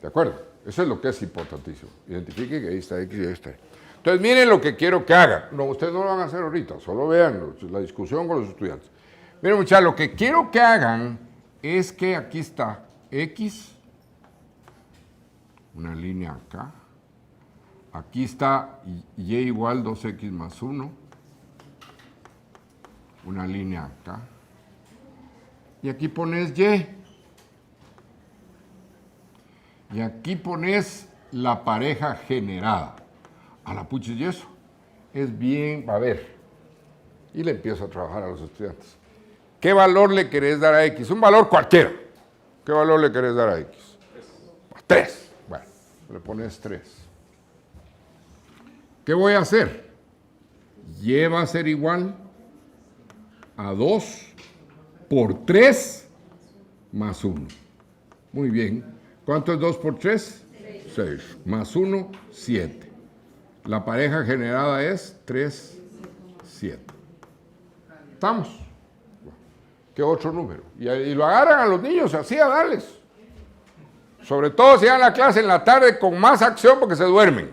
¿De acuerdo? Eso es lo que es importantísimo. Identifique que ahí está X y ahí está Y. Entonces, miren lo que quiero que hagan. No, ustedes no lo van a hacer ahorita, solo vean la discusión con los estudiantes. Miren, muchachos, lo que quiero que hagan es que aquí está X, una línea acá. Aquí está Y igual 2X más 1, una línea acá. Y aquí pones Y. Y aquí pones la pareja generada. A la puchis y eso. Es bien, a ver. Y le empiezo a trabajar a los estudiantes. ¿Qué valor le querés dar a X? Un valor cualquiera. ¿Qué valor le querés dar a X? 3. Bueno, le pones 3. ¿Qué voy a hacer? Y va a ser igual a 2 por 3 más 1. Muy bien. ¿Cuánto es 2 por 3? 6. Más 1, 7. La pareja generada es 3, 7. ¿Estamos? ¿Qué otro número? Y lo agarran a los niños así a darles. Sobre todo si dan la clase en la tarde con más acción porque se duermen.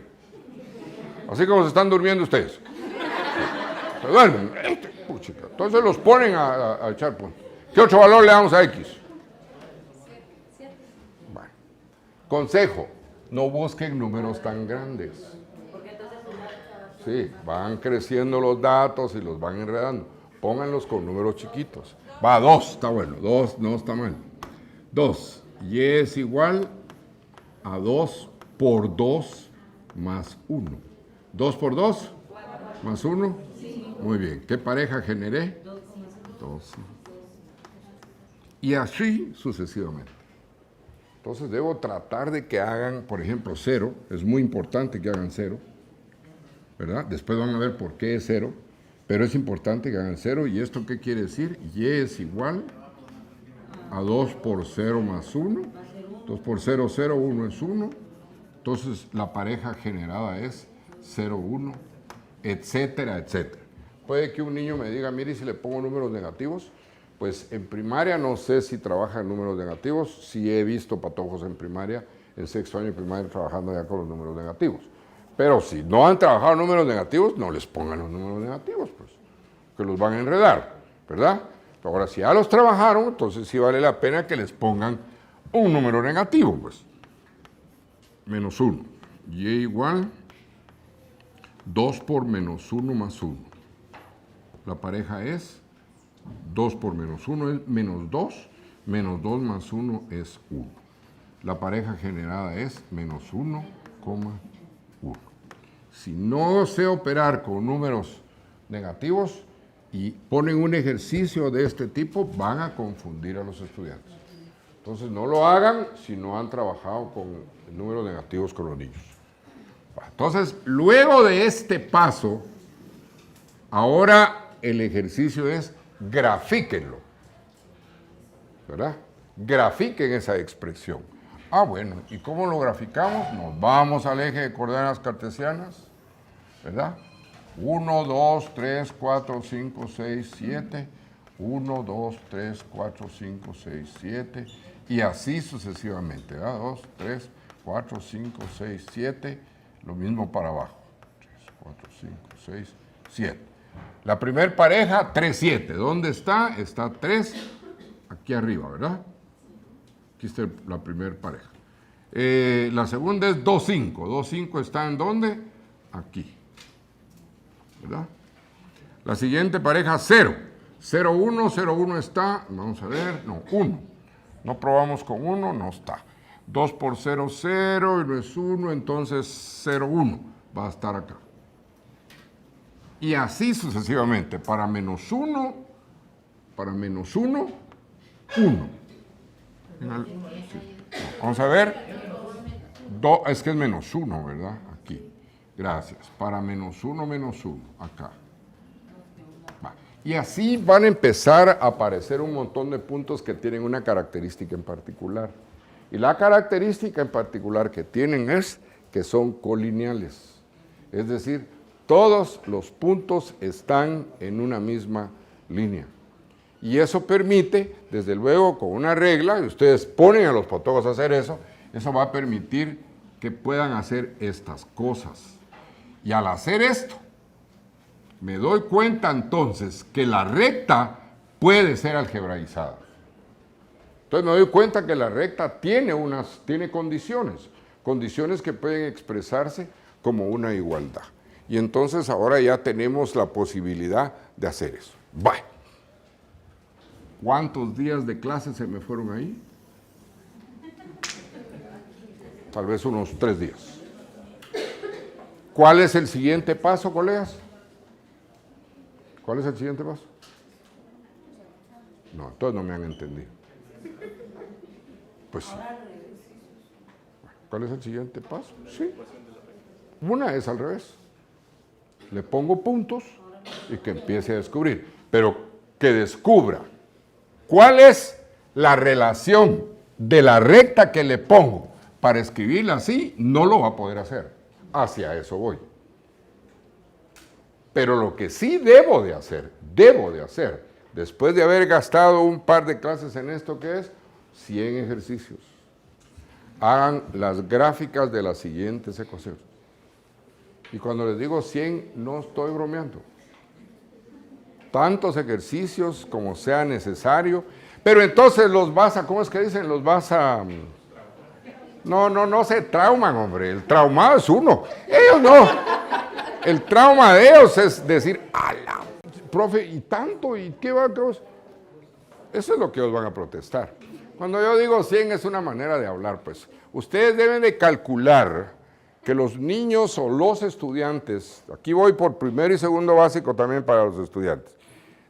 Así como se están durmiendo ustedes. Se duermen. Entonces los ponen a echar puntos. ¿Qué otro valor le damos a X? Bueno. Consejo, no busquen números tan grandes. Sí, van creciendo los datos y los van enredando. Pónganlos con números chiquitos. Va, 2, está bueno. 2 no está mal. 2, Y es igual a 2 por 2 más 1. 2 por 2 más 1. Muy bien. ¿Qué pareja generé? 2. Y así sucesivamente. Entonces debo tratar de que hagan, por ejemplo, 0. Es muy importante que hagan 0. ¿Verdad? Después van a ver por qué es 0. Pero es importante que hagan 0. ¿Y esto qué quiere decir? Y es igual a 2 por 0 más 1. 2 por 0, 0, 1 es 1. Entonces la pareja generada es 0, 1, etcétera, etcétera. Puede que un niño me diga, mire, si le pongo números negativos, pues en primaria no sé si trabaja en números negativos. Sí he visto patojos en primaria, en sexto año de primaria, trabajando ya con los números negativos. Pero si no han trabajado números negativos, no les pongan los números negativos, pues, que los van a enredar, ¿verdad? Ahora, si ya los trabajaron, entonces sí vale la pena que les pongan un número negativo, pues. Menos 1. Y igual 2 por menos 1 más 1. La pareja es 2 por menos 1 es menos 2. Menos 2 más 1 es 1. La pareja generada es menos 1, 1. Si no sé operar con números negativos y ponen un ejercicio de este tipo, van a confundir a los estudiantes. Entonces no lo hagan si no han trabajado con números negativos con los niños. Entonces, luego de este paso, ahora el ejercicio es grafíquenlo, ¿verdad? Grafiquen esa expresión. Ah, bueno, ¿y cómo lo graficamos? Nos vamos al eje de coordenadas cartesianas, ¿verdad? 1, 2, 3, 4, 5, 6, 7. 1, 2, 3, 4, 5, 6, 7. Y así sucesivamente, ¿verdad? 2, 3, 4, 5, 6, 7. Lo mismo para abajo. 3, 4, 5, 6, 7. La primer pareja, 3, 7. ¿Dónde está? Está 3 aquí arriba, ¿verdad? Aquí está la primera pareja. La segunda es 2, 5. 2, 5 está ¿en dónde? Aquí. ¿Verdad? La siguiente pareja, 0. 0, 1, 0, 1 está, vamos a ver, no, 1. No probamos con 1, no está. 2 por 0, 0, y no es 1, entonces 0, 1 va a estar acá. Y así sucesivamente, para menos 1, 1. Vamos a ver. Es que es menos 1, ¿verdad? Aquí. Gracias. Para menos 1, acá. Va. Y así van a empezar a aparecer un montón de puntos que tienen una característica en particular. Y la característica en particular que tienen es que son colineales. Es decir, todos los puntos están en una misma línea. Y eso permite, desde luego, con una regla, y ustedes ponen a los patólogos a hacer eso va a permitir que puedan hacer estas cosas. Y al hacer esto, me doy cuenta entonces que la recta puede ser algebraizada. Entonces me doy cuenta que la recta tiene condiciones que pueden expresarse como una igualdad. Y entonces ahora ya tenemos la posibilidad de hacer eso. Bye. ¿Cuántos días de clase se me fueron ahí? Tal vez unos 3 días. ¿Cuál es el siguiente paso, colegas? ¿Cuál es el siguiente paso? No, entonces no me han entendido. Pues sí. ¿Cuál es el siguiente paso? Sí. Una es al revés. Le pongo puntos y que empiece a descubrir. Pero que descubra cuál es la relación de la recta que le pongo para escribirla así, no lo va a poder hacer. Hacia eso voy. Pero lo que sí debo de hacer, después de haber gastado un par de clases en esto, que es 100 ejercicios. Hagan las gráficas de las siguientes ecuaciones. Y cuando les digo 100, no estoy bromeando. Tantos ejercicios como sea necesario, pero entonces los vas a, ¿cómo es que dicen? Los vas a... No se trauman, hombre. El traumado es uno. Ellos no. El trauma de ellos es decir, ala, profe, y tanto, y qué va a... Eso es lo que ellos van a protestar. Cuando yo digo 100 es una manera de hablar, pues. Ustedes deben de calcular que los niños o los estudiantes, aquí voy por primero y segundo básico también para los estudiantes,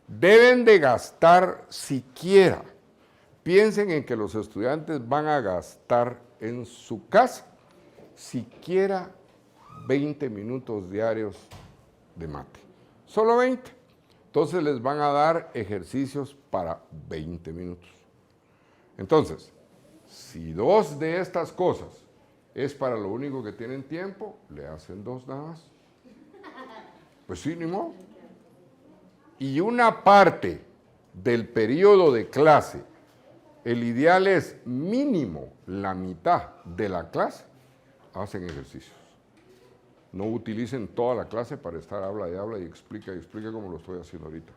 deben de gastar siquiera, piensen en que los estudiantes van a gastar en su casa siquiera 20 minutos diarios de mate. Solo 20. Entonces les van a dar ejercicios para 20 minutos. Entonces, si 2 de estas cosas es para lo único que tienen tiempo, le hacen 2 nada más. Pues sí, ni modo. Y una parte del periodo de clase, el ideal es mínimo la mitad de la clase, hacen ejercicios. No utilicen toda la clase para estar habla y explica como lo estoy haciendo ahorita.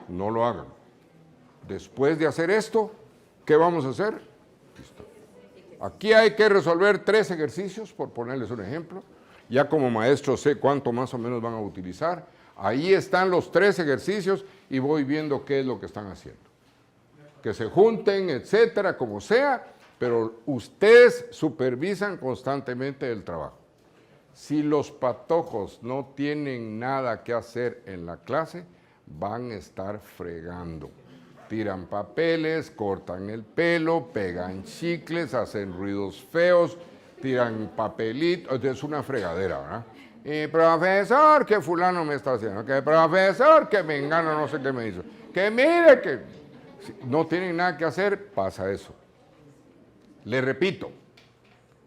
No lo hagan. Después de hacer esto, ¿qué vamos a hacer? Listo. Aquí hay que resolver 3 ejercicios, por ponerles un ejemplo. Ya como maestro sé cuánto más o menos van a utilizar. Ahí están los 3 ejercicios y voy viendo qué es lo que están haciendo. Que se junten, etcétera, como sea, pero ustedes supervisan constantemente el trabajo. Si los patojos no tienen nada que hacer en la clase, van a estar fregando. Tiran papeles, cortan el pelo, pegan chicles, hacen ruidos feos, tiran papelitos, es una fregadera, ¿verdad? Y profesor, que fulano me está haciendo, que profesor, que mengano no sé qué me hizo, que mire que... Si no tienen nada que hacer, pasa eso. Le repito,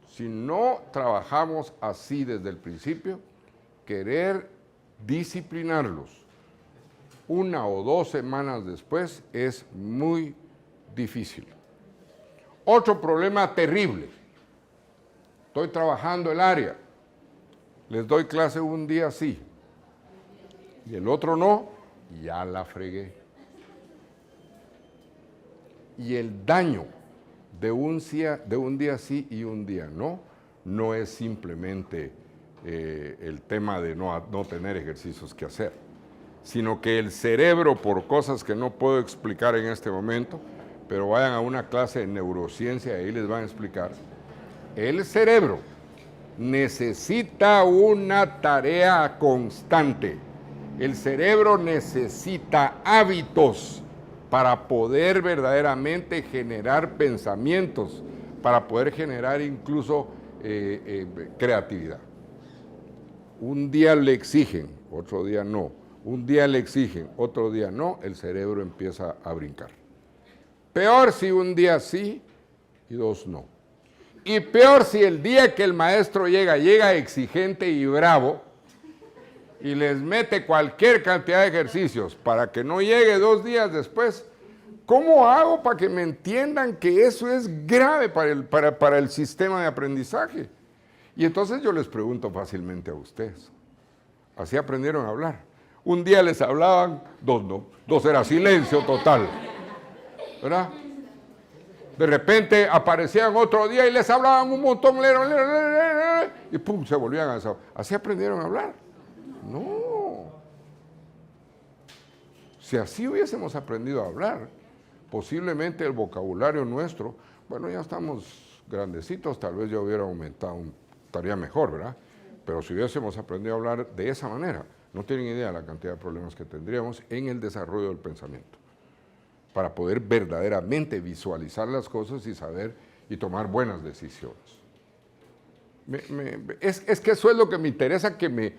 si no trabajamos así desde el principio, querer disciplinarlos 1 o 2 semanas después es muy difícil. Otro problema terrible. Estoy trabajando el área. Les doy clase un día sí y el otro no, ya la fregué. Y el daño de un día sí y un día no es simplemente el tema de no tener ejercicios que hacer, sino que el cerebro, por cosas que no puedo explicar en este momento, pero vayan a una clase de neurociencia y ahí les van a explicar, el cerebro necesita una tarea constante. El cerebro necesita hábitos para poder verdaderamente generar pensamientos, para poder generar incluso creatividad. Un día le exigen, otro día no. Un día le exigen, otro día no, el cerebro empieza a brincar. Peor si un día sí y dos no. Y peor si el día que el maestro llega exigente y bravo y les mete cualquier cantidad de ejercicios para que no llegue 2 días después. ¿Cómo hago para que me entiendan que eso es grave para el sistema de aprendizaje? Y entonces yo les pregunto fácilmente a ustedes. Así aprendieron a hablar. Un día les hablaban, 2 no. 2 era silencio total. ¿Verdad? De repente aparecían otro día y les hablaban un montón, y pum, se volvían a hacer. Así aprendieron a hablar. No. Si así hubiésemos aprendido a hablar, posiblemente el vocabulario nuestro, bueno, ya estamos grandecitos, tal vez ya hubiera aumentado, estaría mejor, ¿verdad? Pero si hubiésemos aprendido a hablar de esa manera, no tienen idea de la cantidad de problemas que tendríamos en el desarrollo del pensamiento, para poder verdaderamente visualizar las cosas y saber y tomar buenas decisiones. Es que eso es lo que me interesa que me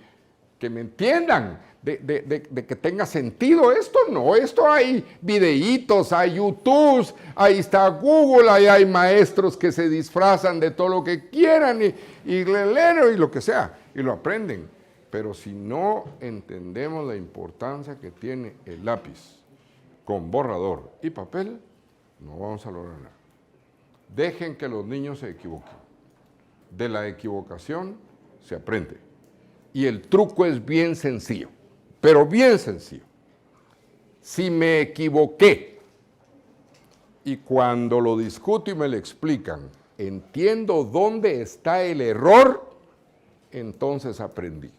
entiendan, de que tenga sentido esto. No, esto hay videitos, hay YouTube, ahí está Google, ahí hay maestros que se disfrazan de todo lo que quieran y lo que sea, y lo aprenden. Pero si no entendemos la importancia que tiene el lápiz con borrador y papel, no vamos a lograr nada. Dejen que los niños se equivoquen. De la equivocación se aprende. Y el truco es bien sencillo, pero bien sencillo. Si me equivoqué y cuando lo discuto y me lo explican, entiendo dónde está el error, entonces aprendí.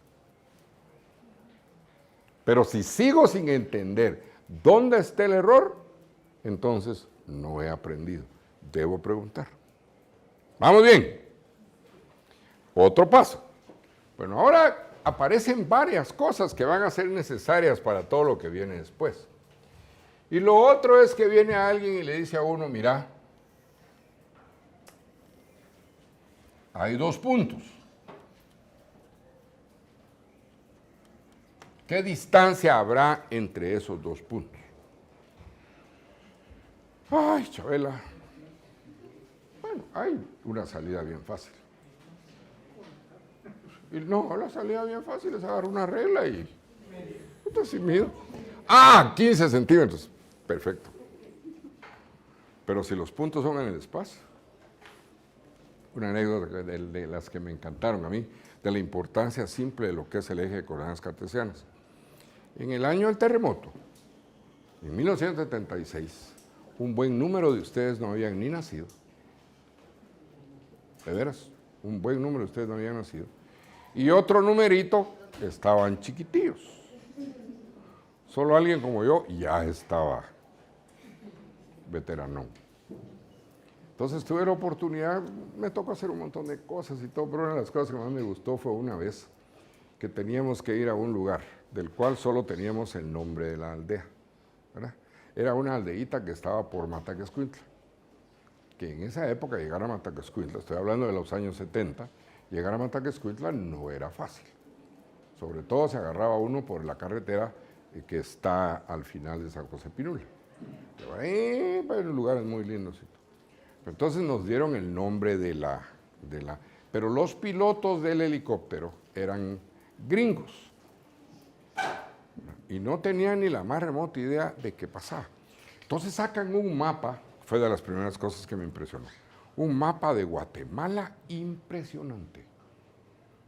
Pero si sigo sin entender dónde está el error, entonces no he aprendido. Debo preguntar. ¿Vamos bien? Otro paso. Bueno, ahora aparecen varias cosas que van a ser necesarias para todo lo que viene después. Y lo otro es que viene alguien y le dice a uno, mira, hay 2 puntos. ¿Qué distancia habrá entre esos 2 puntos? Ay, Chabela. Bueno, hay una salida bien fácil. Y no, la salida bien fácil es agarrar una regla y... Entonces, mido. 15 centímetros. Perfecto. Pero si los puntos son en el espacio. Una anécdota de las que me encantaron a mí, de la importancia simple de lo que es el eje de coordenadas cartesianas. En el año del terremoto, en 1976, un buen número de ustedes no habían ni nacido. De veras, un buen número de ustedes no habían nacido. Y otro numerito estaban chiquitillos. Solo alguien como yo ya estaba veterano. Entonces tuve la oportunidad, me tocó hacer un montón de cosas y todo, pero una de las cosas que más me gustó fue una vez que teníamos que ir a un lugar del cual solo teníamos el nombre de la aldea, ¿verdad? Era una aldeíta que estaba por Mataquescuintla, que en esa época llegar a Mataquescuintla, estoy hablando de los años 70, llegar a Mataquescuintla no era fácil. Sobre todo se agarraba uno por la carretera que está al final de San José Pinula. Pero ahí, en lugares muy lindos. Entonces nos dieron el nombre pero los pilotos del helicóptero eran gringos. Y no tenían ni la más remota idea de qué pasaba. Entonces sacan un mapa, fue de las primeras cosas que me impresionó. Un mapa de Guatemala impresionante.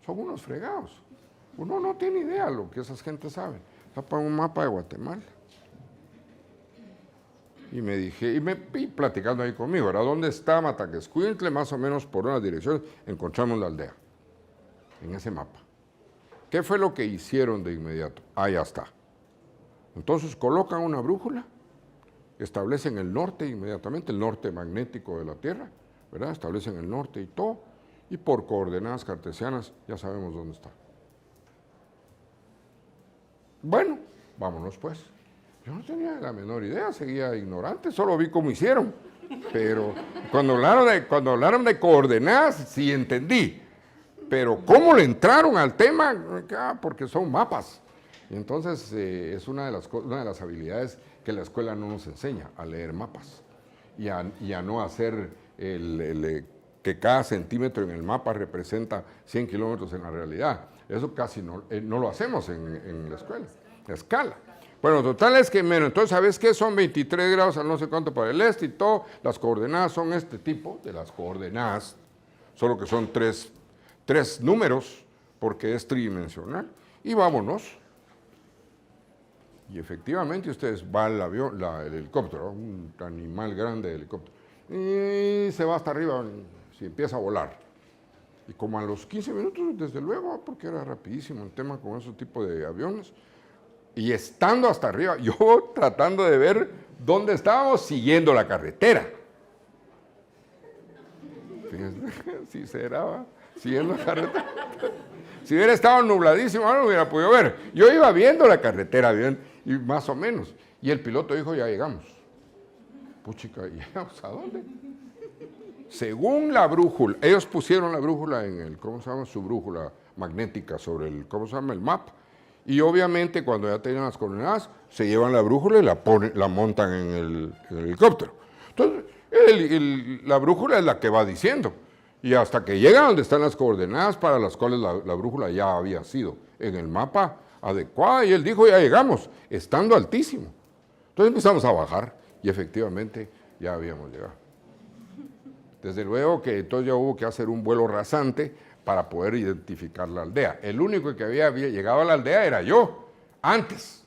Son unos fregados. Uno no tiene idea de lo que esas gentes saben. Sacan un mapa de Guatemala. Y platicando ahí conmigo, ¿verdad? ¿Dónde está Mataquescuintle? Más o menos por una dirección encontramos la aldea, en ese mapa. ¿Qué fue lo que hicieron de inmediato? Ah, ya está. Entonces colocan una brújula, establecen el norte inmediatamente, el norte magnético de la Tierra, ¿verdad? Establecen el norte y todo, y por coordenadas cartesianas ya sabemos dónde está. Bueno, vámonos pues. Yo no tenía la menor idea, seguía ignorante, solo vi cómo hicieron. Pero cuando hablaron de coordenadas, sí entendí. Pero cómo le entraron al tema, porque son mapas. Y entonces es una de las habilidades que la escuela no nos enseña, a leer mapas. Y a no hacer que cada centímetro en el mapa representa 100 kilómetros en la realidad. Eso casi no lo hacemos en la escuela, la escala. Bueno, total es que menos. Entonces, ¿sabes qué? Son 23 grados a no sé cuánto para el este y todo. Las coordenadas son este tipo de las coordenadas, solo que son tres números, porque es tridimensional. Y vámonos. Y efectivamente ustedes va el avión, el helicóptero, un animal grande de helicóptero, y se va hasta arriba, si empieza a volar. Y como a los 15 minutos, desde luego, porque era rapidísimo el tema con ese tipo de aviones, y estando hasta arriba, yo tratando de ver dónde estábamos, siguiendo la carretera. Fíjense, si será, siguiendo la carretera. Si hubiera estado nubladísimo, no lo hubiera podido ver. Yo iba viendo la carretera bien, y más o menos. Y el piloto dijo, ya llegamos. Puchica, ¿llegamos a dónde? Según la brújula, ellos pusieron la brújula en el, ¿cómo se llama? Su brújula magnética sobre el, ¿cómo se llama? El mapa. Y obviamente cuando ya tenían las coordenadas, se llevan la brújula y la montan en el helicóptero. Entonces, la brújula es la que va diciendo. Y hasta que llega donde están las coordenadas para las cuales la brújula ya había sido en el mapa adecuada, y él dijo, ya llegamos, estando altísimo. Entonces empezamos a bajar y efectivamente ya habíamos llegado. Desde luego que entonces ya hubo que hacer un vuelo rasante para poder identificar la aldea. El único que había llegado a la aldea era yo, antes,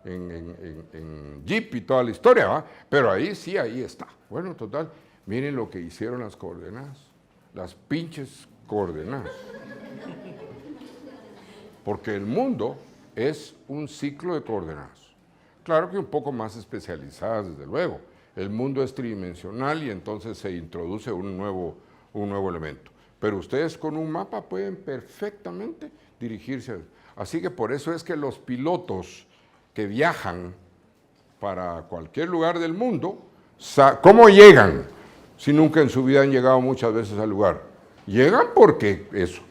en Jeep y toda la historia, ¿va? Pero ahí sí, ahí está. Bueno, total, miren lo que hicieron las coordenadas, las pinches coordenadas. Porque el mundo es un ciclo de coordenadas. Claro que un poco más especializadas, desde luego. El mundo es tridimensional y entonces se introduce un nuevo elemento. Pero ustedes con un mapa pueden perfectamente dirigirse. Así que por eso es que los pilotos que viajan para cualquier lugar del mundo, ¿cómo llegan? Si nunca en su vida han llegado muchas veces al lugar. Llegan porque eso.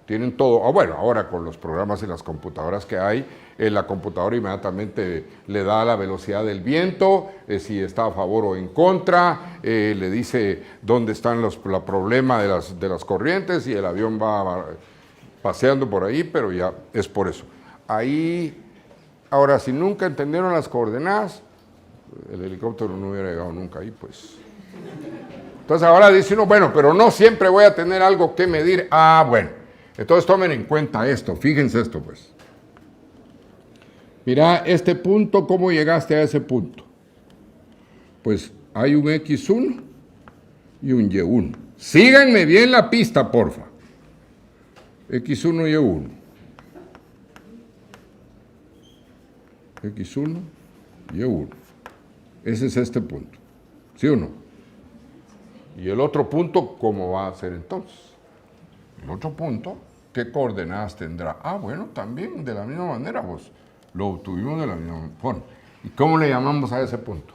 Tienen todo. Bueno, ahora con los programas y las computadoras que hay, la computadora inmediatamente le da la velocidad del viento, si está a favor o en contra, le dice dónde están los problemas de las corrientes y el avión va paseando por ahí, pero ya es por eso. Ahí, ahora, si nunca entendieron las coordenadas, el helicóptero no hubiera llegado nunca ahí, pues. Entonces ahora dice uno, bueno, pero no siempre voy a tener algo que medir. Ah, bueno. Entonces tomen en cuenta esto, fíjense esto pues. Mira, este punto, ¿cómo llegaste a ese punto? Pues hay un X1 y un Y1. Síganme bien la pista, porfa. X1 y Y1. X1 y Y1. Ese es este punto. ¿Sí o no? Y el otro punto, ¿cómo va a ser entonces? El otro punto, ¿qué coordenadas tendrá? Ah, bueno, también de la misma manera, pues, lo obtuvimos de la misma forma. ¿Y cómo le llamamos a ese punto?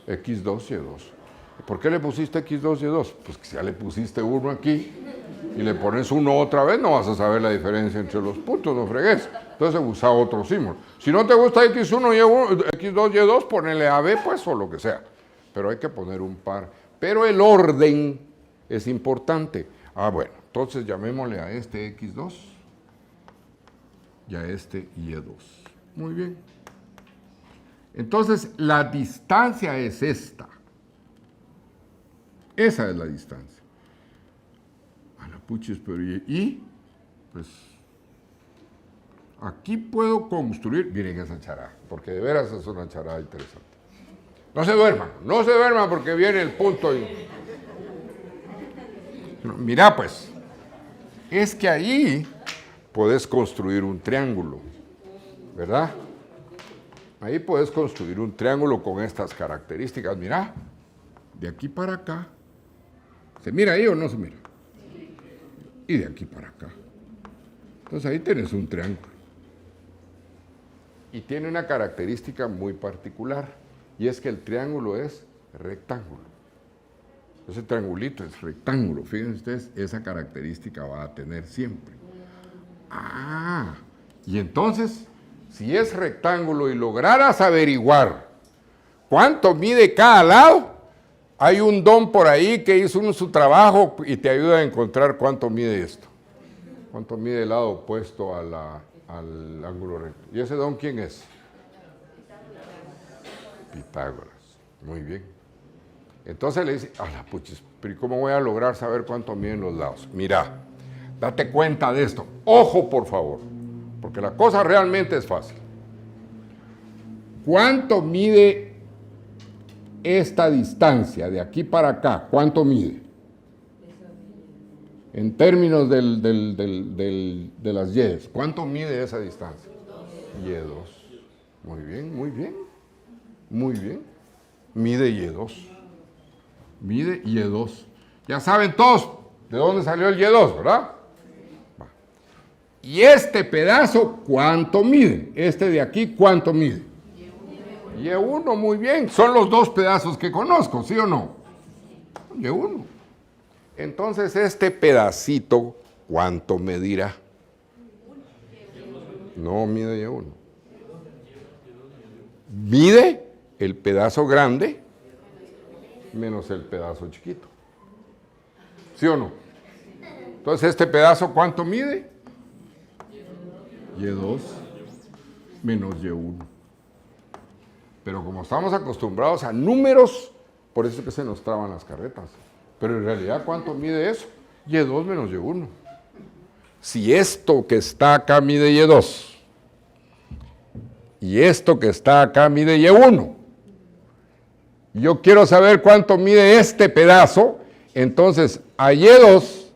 X2, Y2. ¿Por qué le pusiste X2, Y2? Pues que si ya le pusiste uno aquí y le pones uno otra vez, no vas a saber la diferencia entre los puntos, no fregues. Entonces usa otro símbolo. Si no te gusta X1, Y1, X2, Y2, ponele AB, pues, o lo que sea. Pero hay que poner un par. Pero el orden es importante. Ah, bueno, entonces llamémosle a este X2 y a este Y2. Muy bien. Entonces, la distancia es esta. Esa es la distancia. A la puchis, pero y pues, aquí puedo construir, miren esa chará, porque de veras es una chará interesante. No se duerman porque viene el punto. Mira pues, es que ahí puedes construir un triángulo, ¿verdad? Ahí puedes construir un triángulo con estas características. Mira, de aquí para acá. ¿Se mira ahí o no se mira? Y de aquí para acá. Entonces ahí tienes un triángulo. Y tiene una característica muy particular, y es que el triángulo es rectángulo. Ese triangulito es rectángulo. Fíjense ustedes, esa característica va a tener siempre. Ah, y entonces, si es rectángulo y lograras averiguar cuánto mide cada lado, hay un don por ahí que hizo su trabajo y te ayuda a encontrar cuánto mide esto. Cuánto mide el lado opuesto al ángulo recto. ¿Y ese don quién es? Pitágoras. Muy bien. Entonces le dice, a la puchis, pero ¿y cómo voy a lograr saber cuánto miden los lados? Mira, date cuenta de esto. Ojo, por favor, porque la cosa realmente es fácil. ¿Cuánto mide esta distancia de aquí para acá? ¿Cuánto mide? En términos de las Y, ¿cuánto mide esa distancia? Y2. Muy bien, muy bien. Muy bien. Mide Y2. Mide Y2. Ya saben todos de dónde salió el Y2, ¿verdad? Va. Y este pedazo, ¿cuánto mide? Este de aquí, ¿cuánto mide? Y1, muy bien. Son los dos pedazos que conozco, ¿sí o no? Y1. Entonces, este pedacito, ¿cuánto medirá? No mide Y1. Mide el pedazo grande menos el pedazo chiquito. ¿Sí o no? Entonces, este pedazo, ¿cuánto mide? Y2 menos Y1. Pero como estamos acostumbrados a números, por eso es que se nos traban las carretas. Pero en realidad, ¿cuánto mide eso? Y2 menos Y1. Si esto que está acá mide Y2, y esto que está acá mide Y1, yo quiero saber cuánto mide este pedazo, entonces a Y2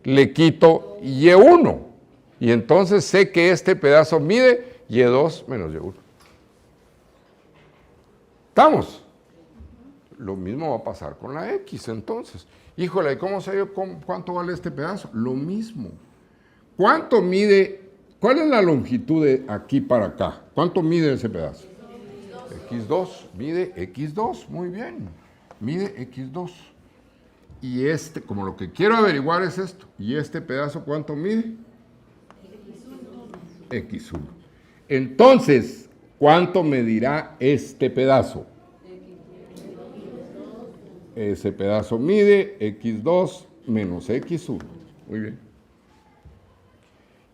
le quito Y1, y entonces sé que este pedazo mide Y2 menos Y1. ¿Estamos? Lo mismo va a pasar con la X, entonces. Híjole, ¿cómo sé yo cuánto vale este pedazo? Lo mismo. ¿Cuánto mide? ¿Cuál es la longitud de aquí para acá? ¿Cuánto mide ese pedazo? X2. Mide X2, muy bien. Mide X2. Y este, como lo que quiero averiguar es esto. ¿Y este pedazo cuánto mide? X1. Entonces, ¿cuánto medirá este pedazo? Ese pedazo mide X2 menos X1. Muy bien.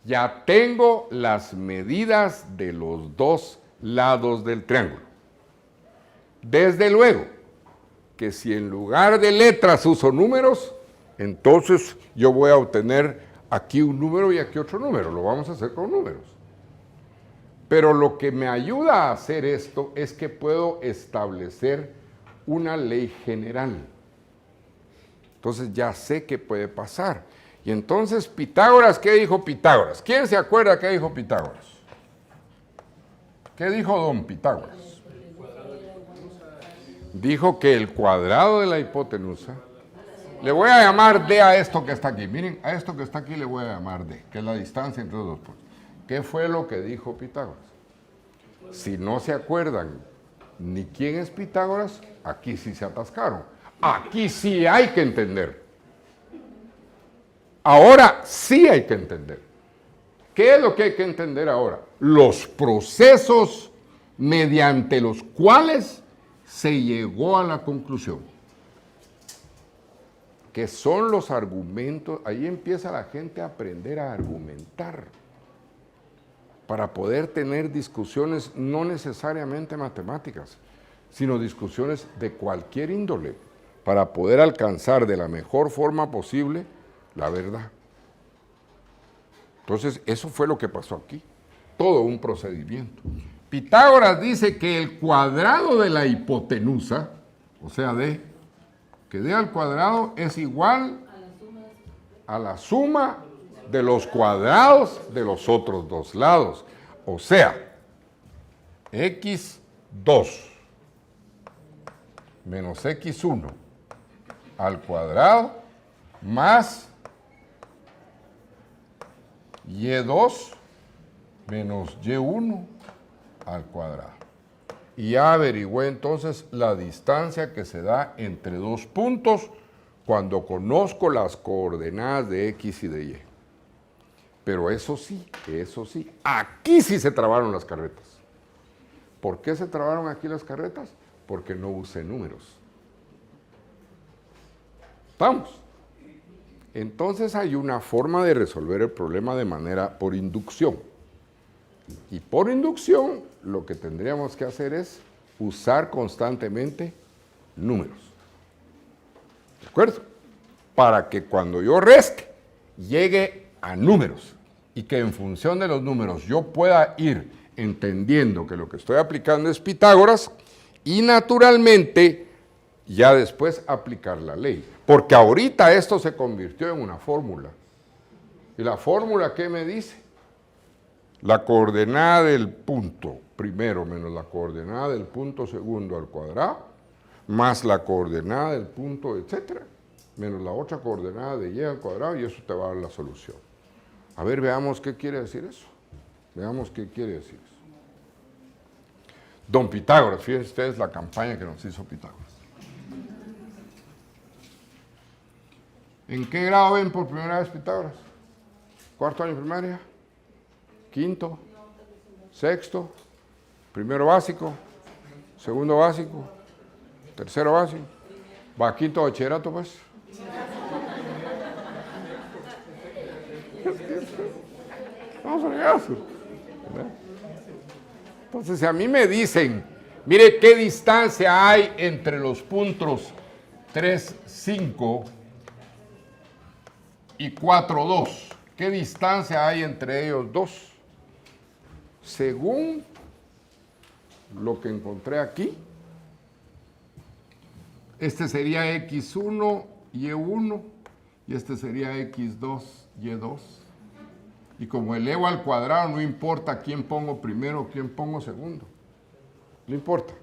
Ya tengo las medidas de los dos lados del triángulo. Desde luego que si en lugar de letras uso números, entonces yo voy a obtener aquí un número y aquí otro número. Lo vamos a hacer con números. Pero lo que me ayuda a hacer esto es que puedo establecer una ley general. Entonces ya sé qué puede pasar. Y entonces Pitágoras, ¿qué dijo Pitágoras? ¿Quién se acuerda qué dijo Pitágoras? ¿Qué dijo don Pitágoras? Dijo que el cuadrado de la hipotenusa, le voy a llamar D a esto que está aquí. Miren, a esto que está aquí le voy a llamar D, que es la distancia entre los dos puntos. ¿Qué fue lo que dijo Pitágoras? Si no se acuerdan ni quién es Pitágoras, aquí sí se atascaron. Aquí sí hay que entender. Ahora sí hay que entender. ¿Qué es lo que hay que entender ahora? Los procesos mediante los cuales se llegó a la conclusión. Que son los argumentos, ahí empieza la gente a aprender a argumentar para poder tener discusiones no necesariamente matemáticas, sino discusiones de cualquier índole, para poder alcanzar de la mejor forma posible la verdad. Entonces, eso fue lo que pasó aquí, todo un procedimiento. Pitágoras dice que el cuadrado de la hipotenusa, o sea, que d al cuadrado es igual a la suma de los cuadrados de los otros dos lados. O sea, x2 menos x1 al cuadrado más y2 menos y1 al cuadrado. Y ya averigüé entonces la distancia que se da entre dos puntos cuando conozco las coordenadas de x y de y. Pero eso sí, aquí sí se trabaron las carretas. ¿Por qué se trabaron aquí las carretas? Porque no usé números. ¿Estamos? Entonces hay una forma de resolver el problema de manera por inducción. Y por inducción lo que tendríamos que hacer es usar constantemente números. ¿De acuerdo? Para que cuando yo reste llegue a números y que en función de los números yo pueda ir entendiendo que lo que estoy aplicando es Pitágoras y naturalmente ya después aplicar la ley. Porque ahorita esto se convirtió en una fórmula. ¿Y la fórmula qué me dice? La coordenada del punto primero menos la coordenada del punto segundo al cuadrado, más la coordenada del punto, etcétera, menos la otra coordenada de y al cuadrado, y eso te va a dar la solución. A ver, veamos qué quiere decir eso. Veamos qué quiere decir eso. Don Pitágoras, fíjense ustedes la campaña que nos hizo Pitágoras. ¿En qué grado ven por primera vez Pitágoras? ¿Cuarto año de primaria? ¿Quinto? ¿Sexto? ¿Primero básico? ¿Segundo básico? ¿Tercero básico? ¿Va a quinto bachillerato, pues? Vamos a ver eso. Entonces, si a mí me dicen, mire qué distancia hay entre los puntos 3, 5 y 4, 2. ¿Qué distancia hay entre ellos dos? Según lo que encontré aquí, este sería x1, y1, y este sería x2, y2. Y como elevo al cuadrado, no importa quién pongo primero o quién pongo segundo. No importa.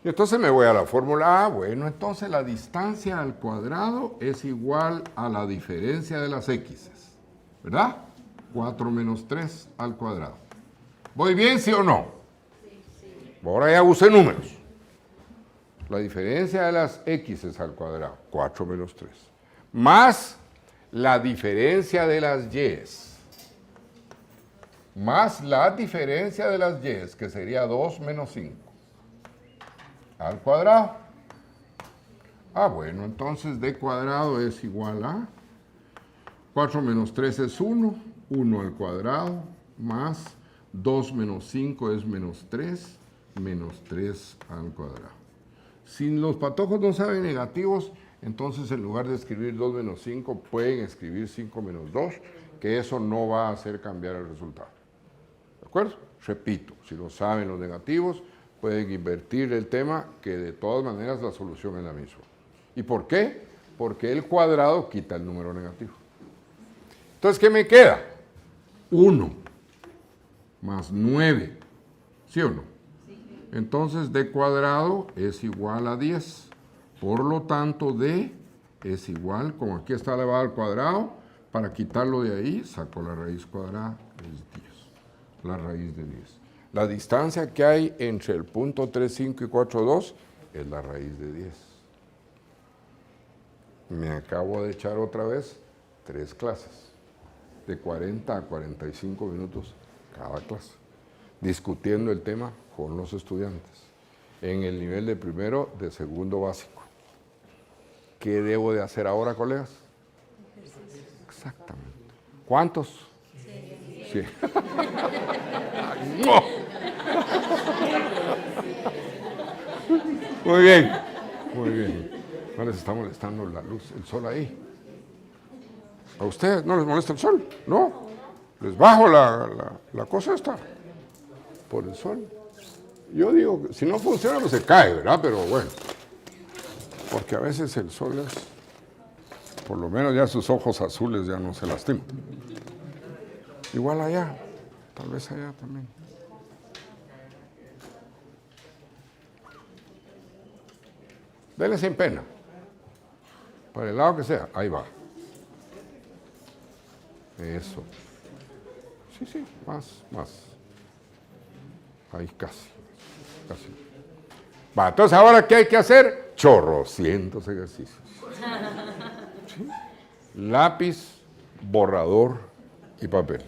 Y entonces me voy a la fórmula. Bueno, entonces la distancia al cuadrado es igual a la diferencia de las x, ¿verdad? 4 menos 3 al cuadrado. ¿Voy bien, sí o no? Sí. Ahora ya usé números. La diferencia de las x al cuadrado, 4 menos 3. Más la diferencia de las y. Más la diferencia de las y, que sería 2 menos 5. Al cuadrado. Bueno, entonces d cuadrado es igual a 4 menos 3 es 1, 1 al cuadrado, más 2 menos 5 es menos 3 al cuadrado. Si los patojos no saben negativos, entonces en lugar de escribir 2 menos 5, pueden escribir 5 menos 2, que eso no va a hacer cambiar el resultado. ¿De acuerdo? Repito, si no saben los negativos, pueden invertir el tema, que de todas maneras la solución es la misma. ¿Y por qué? Porque el cuadrado quita el número negativo. Entonces, ¿qué me queda? 1 más 9, ¿sí o no? Sí. Entonces, d cuadrado es igual a 10. Por lo tanto, d es igual, como aquí está elevado al cuadrado, para quitarlo de ahí, saco la raíz cuadrada, es 10. La raíz de 10. La distancia que hay entre el punto 3, 5 y 4, 2 es la raíz de 10. Me acabo de echar otra vez 3 clases, de 40 a 45 minutos cada clase, discutiendo el tema con los estudiantes, en el nivel de primero, de segundo básico. ¿Qué debo de hacer ahora, colegas? Exactamente. ¿Cuántos? Sí. ¡No! Muy bien, muy bien. No les está molestando la luz, el sol ahí. ¿A ustedes no les molesta el sol? ¿No? ¿Les bajo la cosa esta? por el sol. Yo digo, si no funciona, pues se cae, ¿verdad? Pero bueno, porque a veces el sol es, por lo menos ya sus ojos azules ya no se lastiman. Igual allá, tal vez allá también. Dele sin pena. Para el lado que sea, ahí va. Eso. Sí, más. Ahí casi. Va, entonces ahora, ¿qué hay que hacer? Chorrocientos ejercicios. ¿Sí? Lápiz, borrador y papel.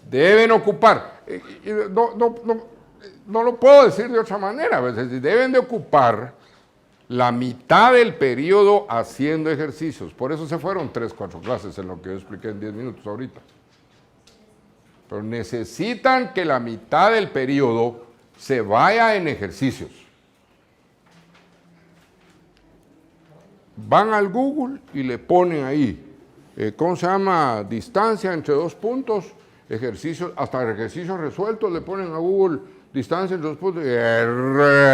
Deben ocupar, no lo puedo decir de otra manera, a veces deben de ocupar la mitad del periodo haciendo ejercicios. Por eso se fueron 3, 4 clases en lo que yo expliqué en 10 minutos ahorita. Pero necesitan que la mitad del periodo se vaya en ejercicios. Van al Google y le ponen ahí, ¿cómo se llama? Distancia entre 2 puntos, ejercicios, hasta ejercicios resueltos, le ponen a Google distancia entre 2 puntos y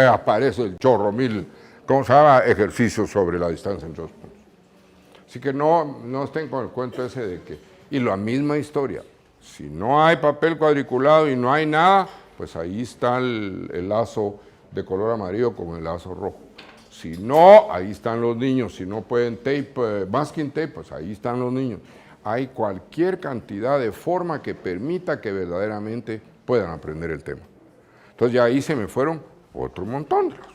aparece el chorro mil, ¿cómo se llama? Ejercicios sobre la distancia entre 2 puntos. Así que no estén con el cuento ese de que, y la misma historia. Si no hay papel cuadriculado y no hay nada, pues ahí está el lazo de color amarillo con el lazo rojo. Si no, ahí están los niños. Si no pueden tape, masking tape, pues ahí están los niños. Hay cualquier cantidad de forma que permita que verdaderamente puedan aprender el tema. Entonces ya ahí se me fueron otro montón de los.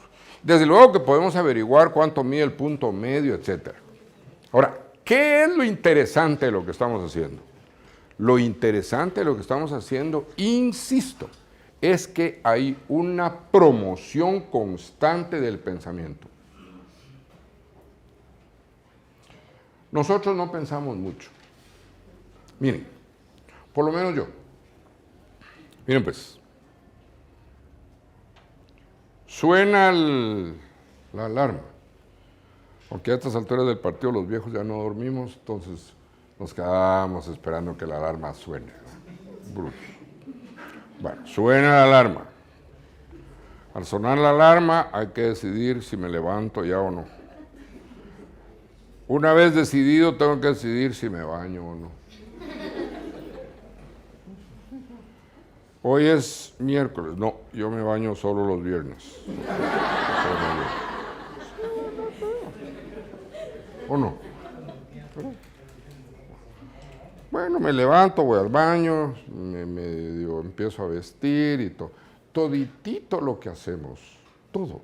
Desde luego que podemos averiguar cuánto mide el punto medio, etc. Ahora, ¿qué es lo interesante de lo que estamos haciendo? Lo interesante de lo que estamos haciendo, insisto, es que hay una promoción constante del pensamiento. Nosotros no pensamos mucho. Miren, por lo menos yo. Miren pues, suena la alarma. Aunque a estas alturas del partido los viejos ya no dormimos, entonces nos quedamos esperando que la alarma suene. Bruto. Bueno, suena la alarma. Al sonar la alarma hay que decidir si me levanto ya o no. Una vez decidido tengo que decidir si me baño o no. Hoy es miércoles. No, yo me baño solo los viernes. ¿O no? Bueno, me levanto, voy al baño, empiezo a vestir y todo. Toditito lo que hacemos, todo,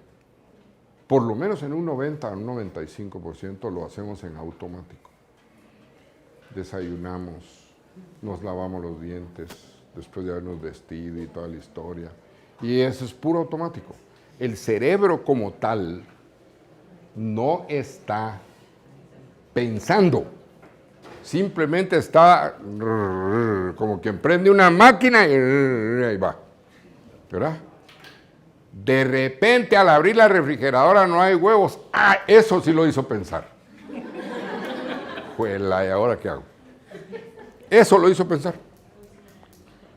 por lo menos en un 90 a un 95% lo hacemos en automático. Desayunamos, nos lavamos los dientes, después de habernos vestido y toda la historia. Y eso es puro automático. El cerebro como tal no está pensando. Simplemente está como que prende una máquina y ahí va. ¿Verdad? De repente al abrir la refrigeradora no hay huevos. ¡Ah! Eso sí lo hizo pensar. Juela, ¿y ahora qué hago? Eso lo hizo pensar.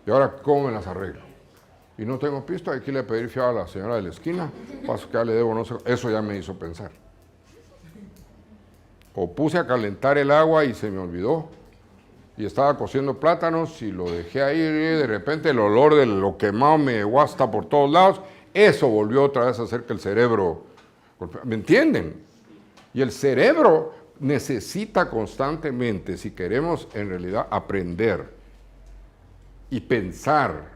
¿Y ahora cómo me las arreglo? Y no tengo pisto, hay que irle a pedir fiado a la señora de la esquina. Paso que ya le debo, no sé. Eso ya me hizo pensar. O puse a calentar el agua y se me olvidó. Y estaba cociendo plátanos y lo dejé ahí y de repente el olor de lo quemado me guasta por todos lados. Eso volvió otra vez a hacer que el cerebro... ¿Me entienden? Y el cerebro necesita constantemente, si queremos en realidad aprender y pensar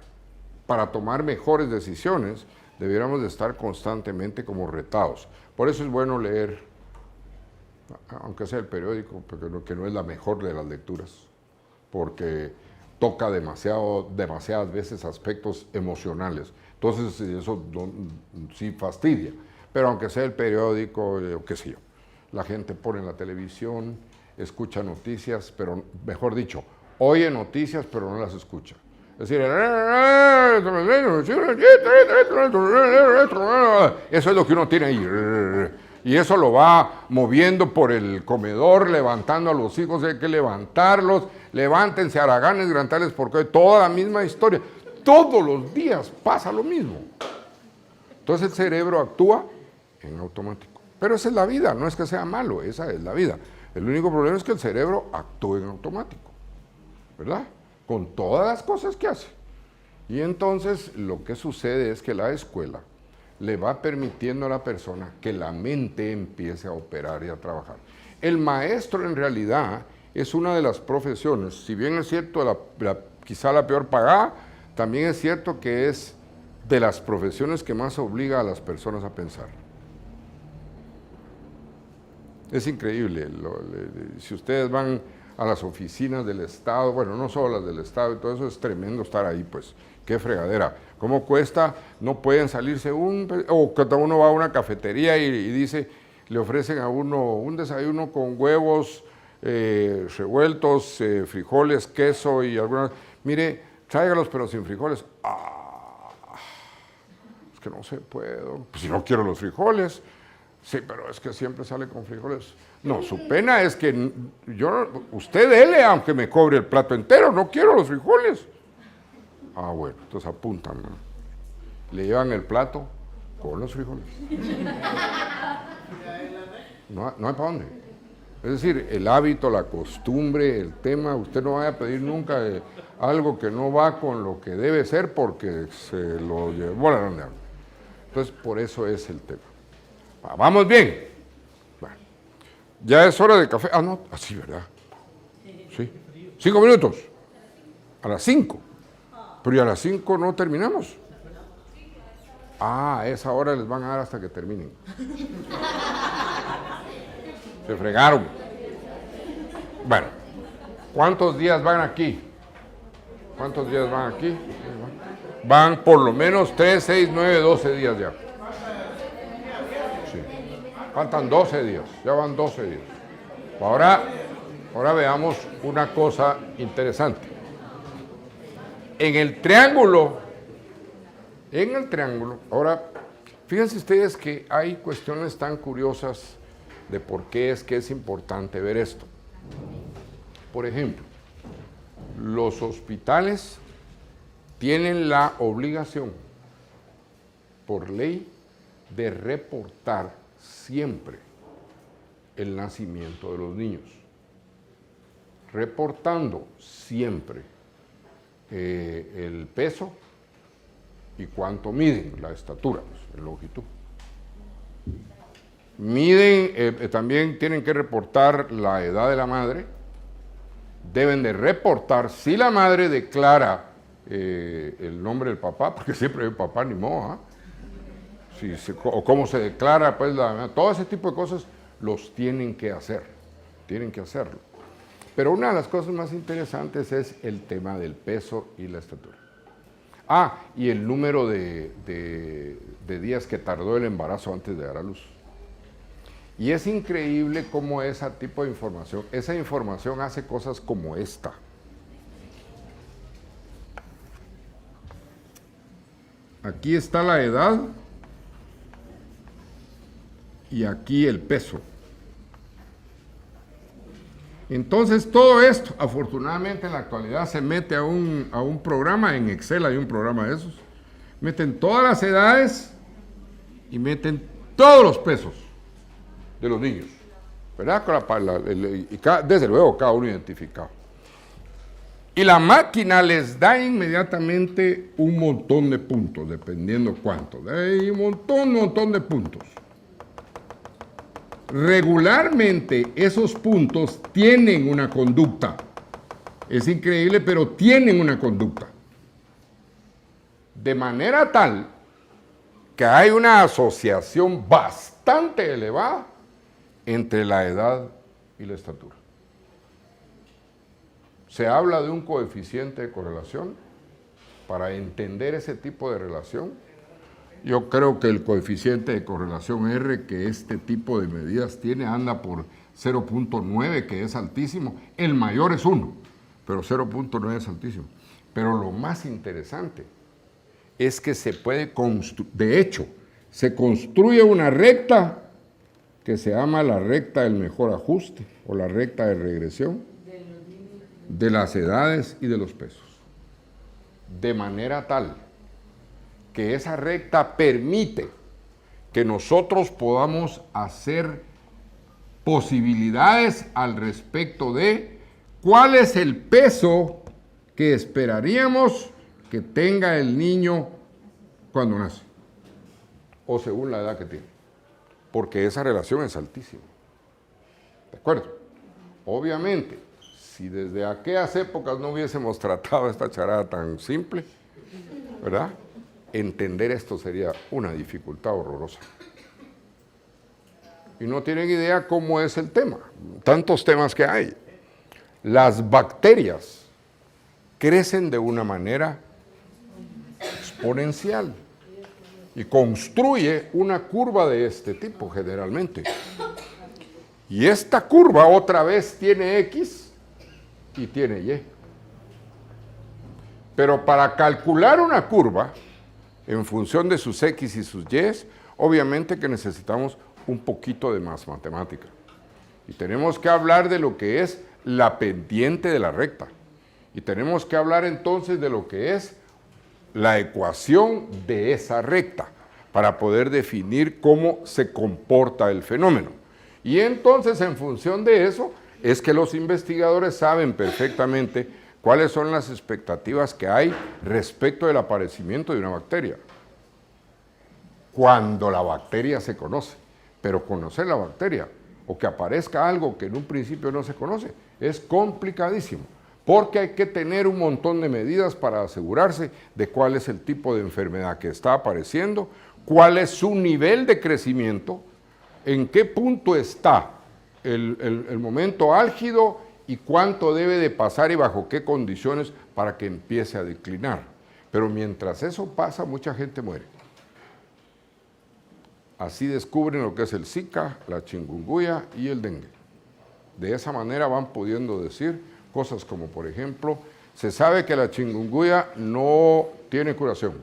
para tomar mejores decisiones, debiéramos de estar constantemente como retados. Por eso es bueno leer, aunque sea el periódico, pero que no es la mejor de las lecturas, porque toca demasiadas veces aspectos emocionales. Entonces eso sí fastidia. Pero aunque sea el periódico, qué sé yo, la gente pone en la televisión, escucha noticias, pero mejor dicho, oye noticias, pero no las escucha. Es decir, eso es lo que uno tiene ahí. Y eso lo va moviendo por el comedor, levantando a los hijos, hay que levantarlos, levántense, haraganes, grantales, porque toda la misma historia. todos los días pasa lo mismo. Entonces el cerebro actúa en automático. Pero esa es la vida, no es que sea malo, esa es la vida. El único problema es que el cerebro actúa en automático, ¿verdad? Con todas las cosas que hace. Y entonces lo que sucede es que la escuela le va permitiendo a la persona que la mente empiece a operar y a trabajar. El maestro en realidad es una de las profesiones, si bien es cierto quizá la peor pagada, también es cierto que es de las profesiones que más obliga a las personas a pensar. Es increíble, si ustedes van a las oficinas del Estado, bueno, no solo las del Estado y todo eso, es tremendo estar ahí, pues, qué fregadera. ¿Cómo cuesta? No pueden salirse o cada uno va a una cafetería y dice, le ofrecen a uno un desayuno con huevos revueltos, frijoles, queso y algunas, mire, tráigalos pero sin frijoles. Es que no se puede, pues si no quiero los frijoles. Sí, pero es que siempre sale con frijoles. No, su pena es que usted dele aunque me cobre el plato entero, no quiero los frijoles. Bueno, entonces apuntan, ¿no? Le llevan el plato con los frijoles. No hay para dónde. Es decir, el hábito, la costumbre, el tema, usted no vaya a pedir nunca algo que no va con lo que debe ser porque se lo llevó a la grande. Entonces, por eso es el tema. Vamos bien. Bueno, ya es hora de café. No, así, ¿verdad? Sí. 5 minutos. A las 5. Pero ya a las 5 no terminamos. A esa hora les van a dar hasta que terminen. Se fregaron. Bueno, ¿cuántos días van aquí? ¿Cuántos días van aquí? Van por lo menos 3, 6, 9, 12 días ya. Sí. Faltan 12 días, ya van 12 días. Ahora veamos una cosa interesante. En el triángulo, ahora, fíjense ustedes que hay cuestiones tan curiosas de por qué es que es importante ver esto. Por ejemplo, los hospitales tienen la obligación, por ley, de reportar siempre el nacimiento de los niños. Reportando siempre el peso y cuánto miden, la estatura, pues, en longitud. Miden, también tienen que reportar la edad de la madre, deben de reportar si la madre declara el nombre del papá, porque siempre hay papá, ni modo, o cómo se declara, pues, todo ese tipo de cosas los tienen que hacer, tienen que hacerlo. Pero una de las cosas más interesantes es el tema del peso y la estatura. Y el número de días que tardó el embarazo antes de dar a luz. Y es increíble cómo ese tipo de información, esa información hace cosas como esta. Aquí está la edad y aquí el peso. Entonces todo esto, afortunadamente en la actualidad se mete a un programa, en Excel hay un programa de esos, meten todas las edades y meten todos los pesos de los niños, ¿verdad? Desde luego cada uno identificado. Y la máquina les da inmediatamente un montón de puntos, dependiendo cuánto. Hay un montón de puntos. Regularmente esos puntos tienen una conducta. Es increíble, pero tienen una conducta. De manera tal que hay una asociación bastante elevada entre la edad y la estatura. Se habla de un coeficiente de correlación. Para entender ese tipo de relación, yo creo que el coeficiente de correlación R que este tipo de medidas tiene anda por 0.9, que es altísimo. El mayor es 1, pero 0.9 es altísimo. Pero lo más interesante es que se puede construir, de hecho, se construye una recta que se llama la recta del mejor ajuste o la recta de regresión de las edades y de los pesos. de manera tal que esa recta permite que nosotros podamos hacer posibilidades al respecto de cuál es el peso que esperaríamos que tenga el niño cuando nace, o según la edad que tiene, porque esa relación es altísima. ¿De acuerdo? Obviamente, si desde aquellas épocas no hubiésemos tratado esta charada tan simple, ¿verdad? Entender esto sería una dificultad horrorosa. Y no tienen idea cómo es el tema, tantos temas que hay. Las bacterias crecen de una manera exponencial y construye una curva de este tipo generalmente. Y esta curva otra vez tiene X y tiene Y. Pero para calcular una curva en función de sus X y sus Y, obviamente que necesitamos un poquito de más matemática. Y tenemos que hablar de lo que es la pendiente de la recta. Y tenemos que hablar entonces de lo que es la ecuación de esa recta para poder definir cómo se comporta el fenómeno. Y entonces, en función de eso, es que los investigadores saben perfectamente cuáles son las expectativas que hay respecto del aparecimiento de una bacteria. Cuando la bacteria se conoce, pero conocer la bacteria o que aparezca algo que en un principio no se conoce es complicadísimo, porque hay que tener un montón de medidas para asegurarse de cuál es el tipo de enfermedad que está apareciendo, cuál es su nivel de crecimiento, en qué punto está el momento álgido y cuánto debe de pasar y bajo qué condiciones para que empiece a declinar. Pero mientras eso pasa, mucha gente muere. Así descubren lo que es el Zika, la chikungunya y el dengue. De esa manera van pudiendo decir cosas como, por ejemplo, se sabe que la chikungunya no tiene curación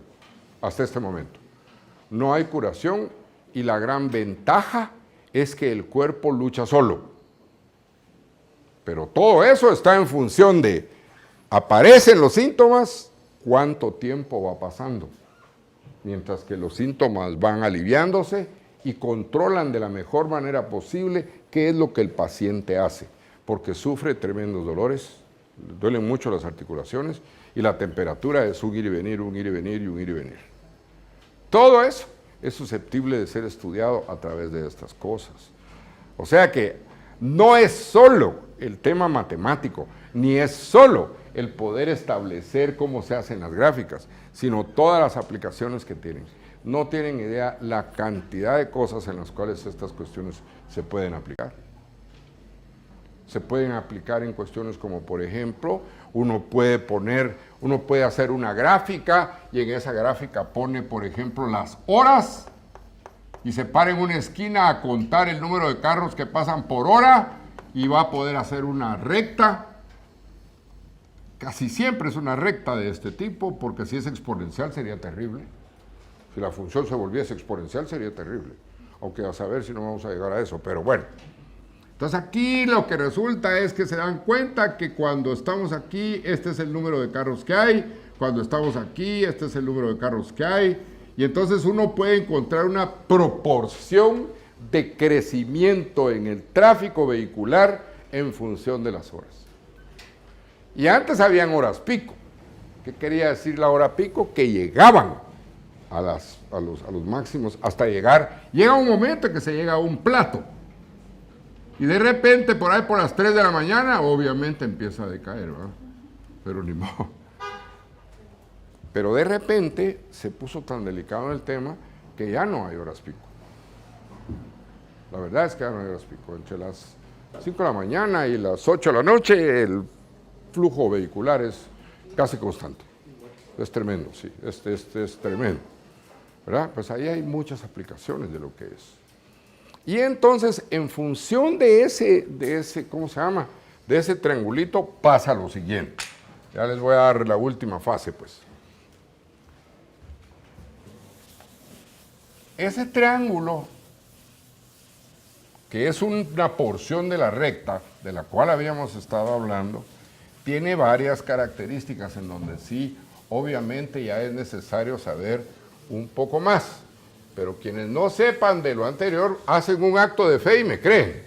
hasta este momento. No hay curación y la gran ventaja es que el cuerpo lucha solo. Pero todo eso está en función de, aparecen los síntomas, cuánto tiempo va pasando. Mientras que los síntomas van aliviándose y controlan de la mejor manera posible qué es lo que el paciente hace, porque sufre tremendos dolores, le duelen mucho las articulaciones y la temperatura es un ir y venir, un ir y venir y un ir y venir. Todo eso es susceptible de ser estudiado a través de estas cosas. O sea que no es solo el tema matemático, ni es solo el poder establecer cómo se hacen las gráficas, sino todas las aplicaciones que tienen. No tienen idea la cantidad de cosas en las cuales estas cuestiones se pueden aplicar. Se pueden aplicar en cuestiones como, por ejemplo, uno puede hacer una gráfica y en esa gráfica pone, por ejemplo, las horas y se para en una esquina a contar el número de carros que pasan por hora y va a poder hacer una recta. Casi siempre es una recta de este tipo, porque si es exponencial sería terrible. Si la función se volviese exponencial sería terrible. Aunque a saber si no vamos a llegar a eso, pero bueno. Entonces aquí lo que resulta es que se dan cuenta que cuando estamos aquí, este es el número de carros que hay, cuando estamos aquí, este es el número de carros que hay, y entonces uno puede encontrar una proporción de crecimiento en el tráfico vehicular en función de las horas. Y antes habían horas pico. ¿Qué quería decir la hora pico? Que llegaban a los máximos hasta llegar. Llega un momento en que se llega a un plato. Y de repente, por ahí por las 3 de la mañana, obviamente empieza a decaer, ¿verdad? Pero ni modo. Pero de repente se puso tan delicado el tema que ya no hay horas pico. La verdad es que ya no hay horas pico. Entre las 5 de la mañana y las 8 de la noche, el flujo vehicular es casi constante. Es tremendo, sí, es tremendo, ¿verdad? Pues ahí hay muchas aplicaciones de lo que es. Y entonces, en función de ese, ¿cómo se llama? De ese triangulito pasa lo siguiente. Ya les voy a dar la última fase, pues. Ese triángulo, que es una porción de la recta, de la cual habíamos estado hablando, tiene varias características en donde sí obviamente ya es necesario saber un poco más. Pero quienes no sepan de lo anterior, hacen un acto de fe y me creen.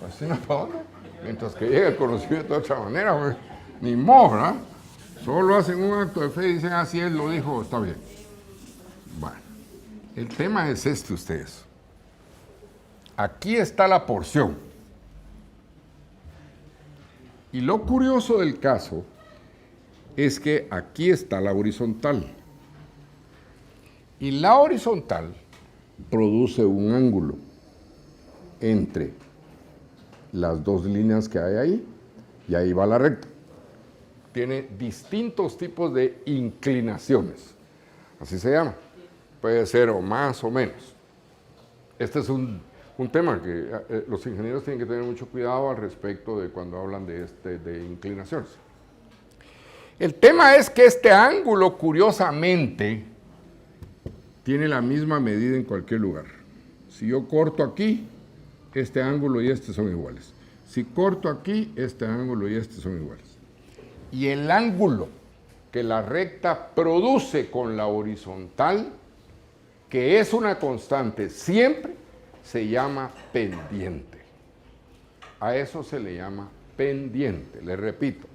Así no para dónde. Mientras que llega el conocimiento de otra manera, pues, ni modo, ¿verdad? Solo hacen un acto de fe y dicen, así él lo dijo, está bien. Bueno, el tema es este, ustedes. Aquí está la porción. Y lo curioso del caso es que aquí está la horizontal. Y la horizontal produce un ángulo entre las dos líneas que hay ahí, y ahí va la recta. Tiene distintos tipos de inclinaciones, así se llama. Puede ser o más o menos. Este es un tema que los ingenieros tienen que tener mucho cuidado al respecto de cuando hablan de inclinaciones. El tema es que este ángulo, curiosamente, tiene la misma medida en cualquier lugar. Si yo corto aquí, este ángulo y este son iguales. Si corto aquí, este ángulo y este son iguales. Y el ángulo que la recta produce con la horizontal, que es una constante siempre, se llama pendiente. A eso se le llama pendiente. Le repito,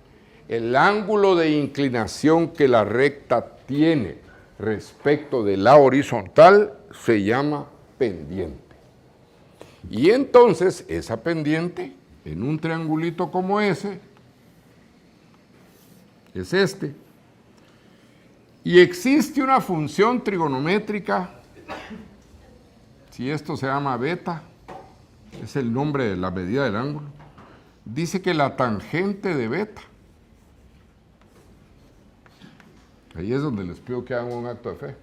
el ángulo de inclinación que la recta tiene respecto de la horizontal se llama pendiente. Y entonces esa pendiente, en un triangulito como ese, es este. Y existe una función trigonométrica, si esto se llama beta, es el nombre de la medida del ángulo, dice que la tangente de beta, ahí es donde les pido que hagan un acto de fe,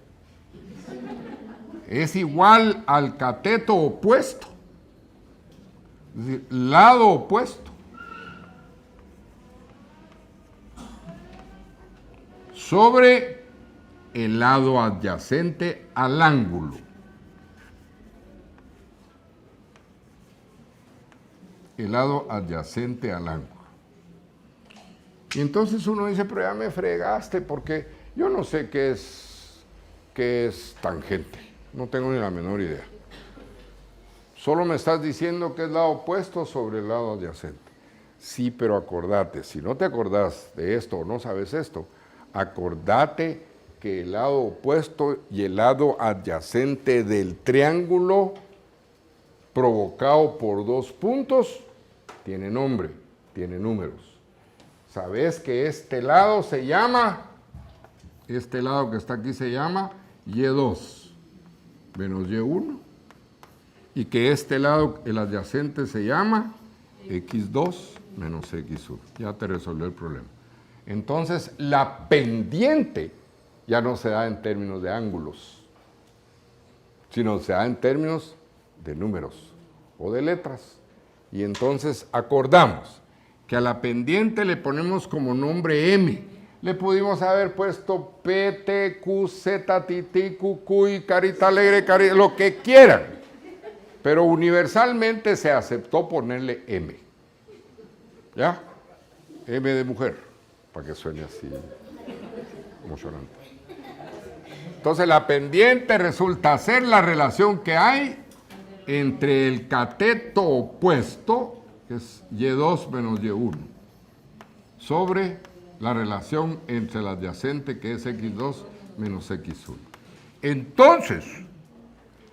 es igual al cateto opuesto, es decir, lado opuesto, sobre el lado adyacente al ángulo. El lado adyacente al ángulo. Y entonces uno dice, pero ya me fregaste, porque yo no sé qué es tangente. No tengo ni la menor idea. Solo me estás diciendo que es lado opuesto sobre el lado adyacente. Sí, pero acordate, si no te acordás de esto o no sabes esto, acordate que el lado opuesto y el lado adyacente del triángulo provocado por dos puntos tiene nombre, tiene números. ¿Sabes que este lado se llama, este lado que está aquí se llama Y2 menos Y1? Y que este lado, el adyacente, se llama X2 menos X1. Ya te resolvió el problema. Entonces, la pendiente ya no se da en términos de ángulos, sino se da en términos de números o de letras. Y entonces acordamos que a la pendiente le ponemos como nombre M. Le pudimos haber puesto P, T, Q, Z, Titi, Cucuy, carita alegre, lo que quieran. Pero universalmente se aceptó ponerle M. ¿Ya? M de mujer, para que suene así emocionante. Entonces la pendiente resulta ser la relación que hay entre el cateto opuesto, que es Y2 menos Y1, sobre la relación entre el adyacente, que es X2 menos X1. Entonces,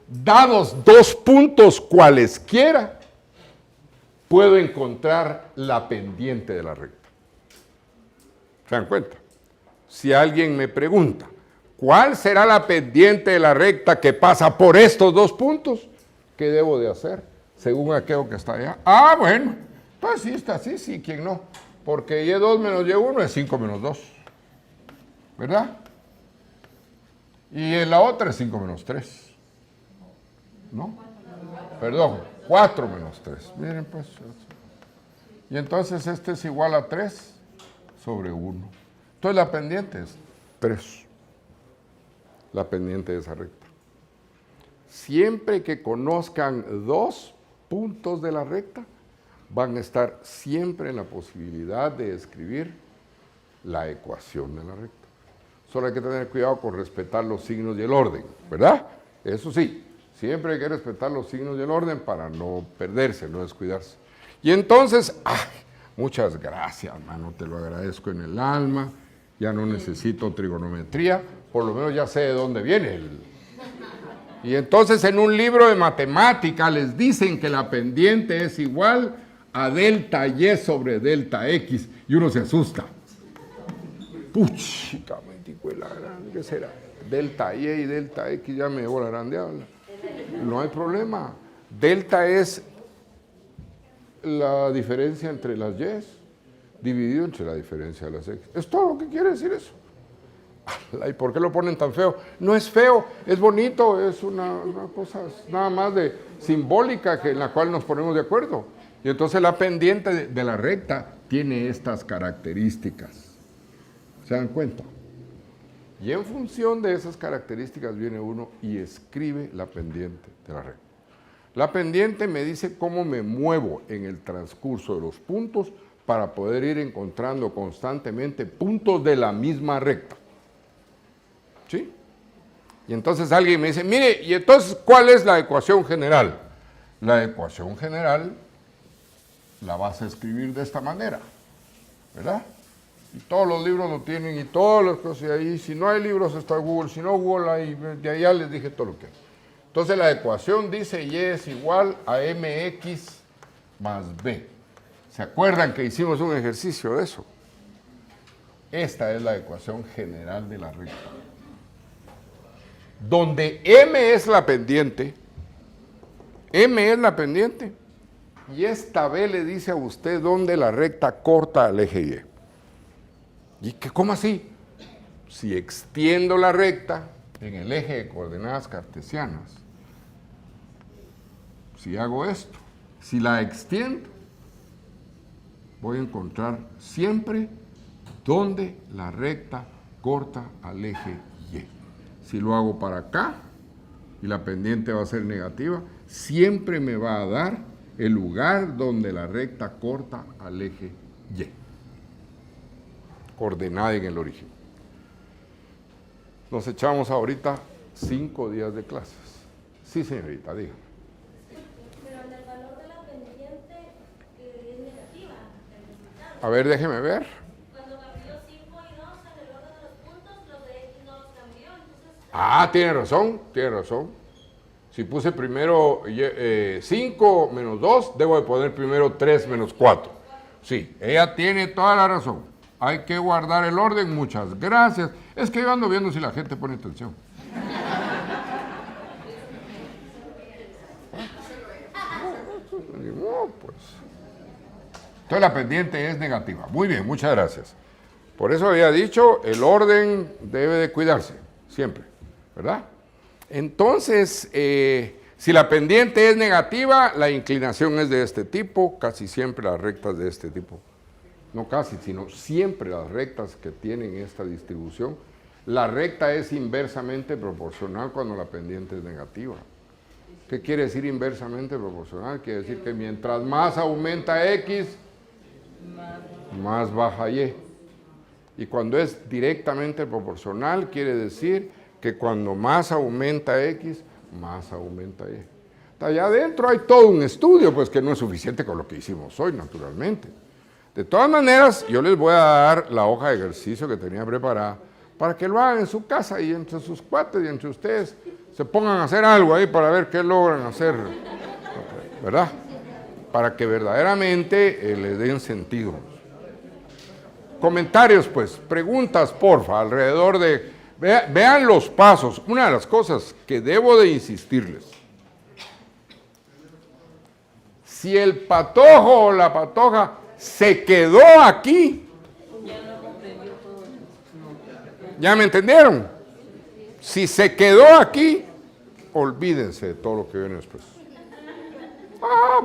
dados dos puntos cualesquiera, puedo encontrar la pendiente de la recta. ¿Se dan cuenta? Si alguien me pregunta, ¿cuál será la pendiente de la recta que pasa por estos dos puntos? ¿Qué debo de hacer? Según aquello que está allá. Ah, bueno, pues sí, está así, sí, ¿quién no? Porque Y2 menos Y1 es 5 menos 2, ¿verdad? Y en la otra es 5 menos 3, ¿no? Perdón, 4 menos 3. Miren, pues. Y entonces este es igual a 3 sobre 1. Entonces la pendiente es 3. La pendiente de esa recta. Siempre que conozcan dos puntos de la recta, van a estar siempre en la posibilidad de escribir la ecuación de la recta. Solo hay que tener cuidado con respetar los signos y el orden, ¿verdad? Eso sí, siempre hay que respetar los signos y el orden para no perderse, no descuidarse. Y entonces, muchas gracias, hermano, te lo agradezco en el alma, ya no necesito trigonometría, por lo menos ya sé de dónde viene Y entonces en un libro de matemática les dicen que la pendiente es igual a delta y sobre delta x, y uno se asusta. Puchica, ¿qué será? Delta y delta x ya me llevó la grandeada. No hay problema. Delta es la diferencia entre las y dividido entre la diferencia de las x. Es todo lo que quiere decir eso. ¿Y por qué lo ponen tan feo? No es feo, es bonito, es una cosa nada más de simbólica en la cual nos ponemos de acuerdo. Y entonces la pendiente de la recta tiene estas características. ¿Se dan cuenta? Y en función de esas características viene uno y escribe la pendiente de la recta. La pendiente me dice cómo me muevo en el transcurso de los puntos para poder ir encontrando constantemente puntos de la misma recta. ¿Sí? Y entonces alguien me dice, mire, ¿y entonces cuál es la ecuación general? La ecuación general la vas a escribir de esta manera, ¿verdad? Y todos los libros lo tienen y todas las cosas, y ahí, si no hay libros está Google, si no Google, ahí, de allá les dije todo lo que hay. Entonces la ecuación dice y es igual a mx más b. ¿Se acuerdan que hicimos un ejercicio de eso? Esta es la ecuación general de la recta. Donde m es la pendiente, y esta b le dice a usted dónde la recta corta al eje y. ¿Y qué, cómo así? Si extiendo la recta en el eje de coordenadas cartesianas, si hago esto, si la extiendo, voy a encontrar siempre dónde la recta corta al eje y. Si lo hago para acá y la pendiente va a ser negativa, siempre me va a dar el lugar donde la recta corta al eje y. Coordenada en el origen. Nos echamos ahorita 5 días de clases. Sí, señorita, dígame. Pero en el valor de la pendiente es negativa. A ver, déjeme ver. Cuando cambió 5 y 2 en el orden de los puntos, los de X no los cambió. Entonces, Tiene razón. Si puse primero 5 menos 2, debo de poner primero 3 menos 4. Sí, ella tiene toda la razón. Hay que guardar el orden, muchas gracias. Es que yo ando viendo si la gente pone atención. No, pues. Entonces la pendiente es negativa. Muy bien, muchas gracias. Por eso había dicho, el orden debe de cuidarse, siempre, ¿verdad? Entonces, si la pendiente es negativa, la inclinación es de este tipo, casi siempre las rectas de este tipo. No casi, sino siempre las rectas que tienen esta distribución. La recta es inversamente proporcional cuando la pendiente es negativa. ¿Qué quiere decir inversamente proporcional? Quiere decir que mientras más aumenta X, más baja Y. Y cuando es directamente proporcional, quiere decir que cuando más aumenta X, más aumenta Y. Allá adentro hay todo un estudio, pues que no es suficiente con lo que hicimos hoy, naturalmente. De todas maneras, yo les voy a dar la hoja de ejercicio que tenía preparada para que lo hagan en su casa y entre sus cuates y entre ustedes se pongan a hacer algo ahí para ver qué logran hacer, ¿verdad? Para que verdaderamente les den sentido. Comentarios, pues, preguntas, porfa, alrededor de... Vean los pasos. Una de las cosas que debo de insistirles. Si el patojo o la patoja se quedó aquí. ¿Ya me entendieron? Si se quedó aquí, olvídense de todo lo que viene después.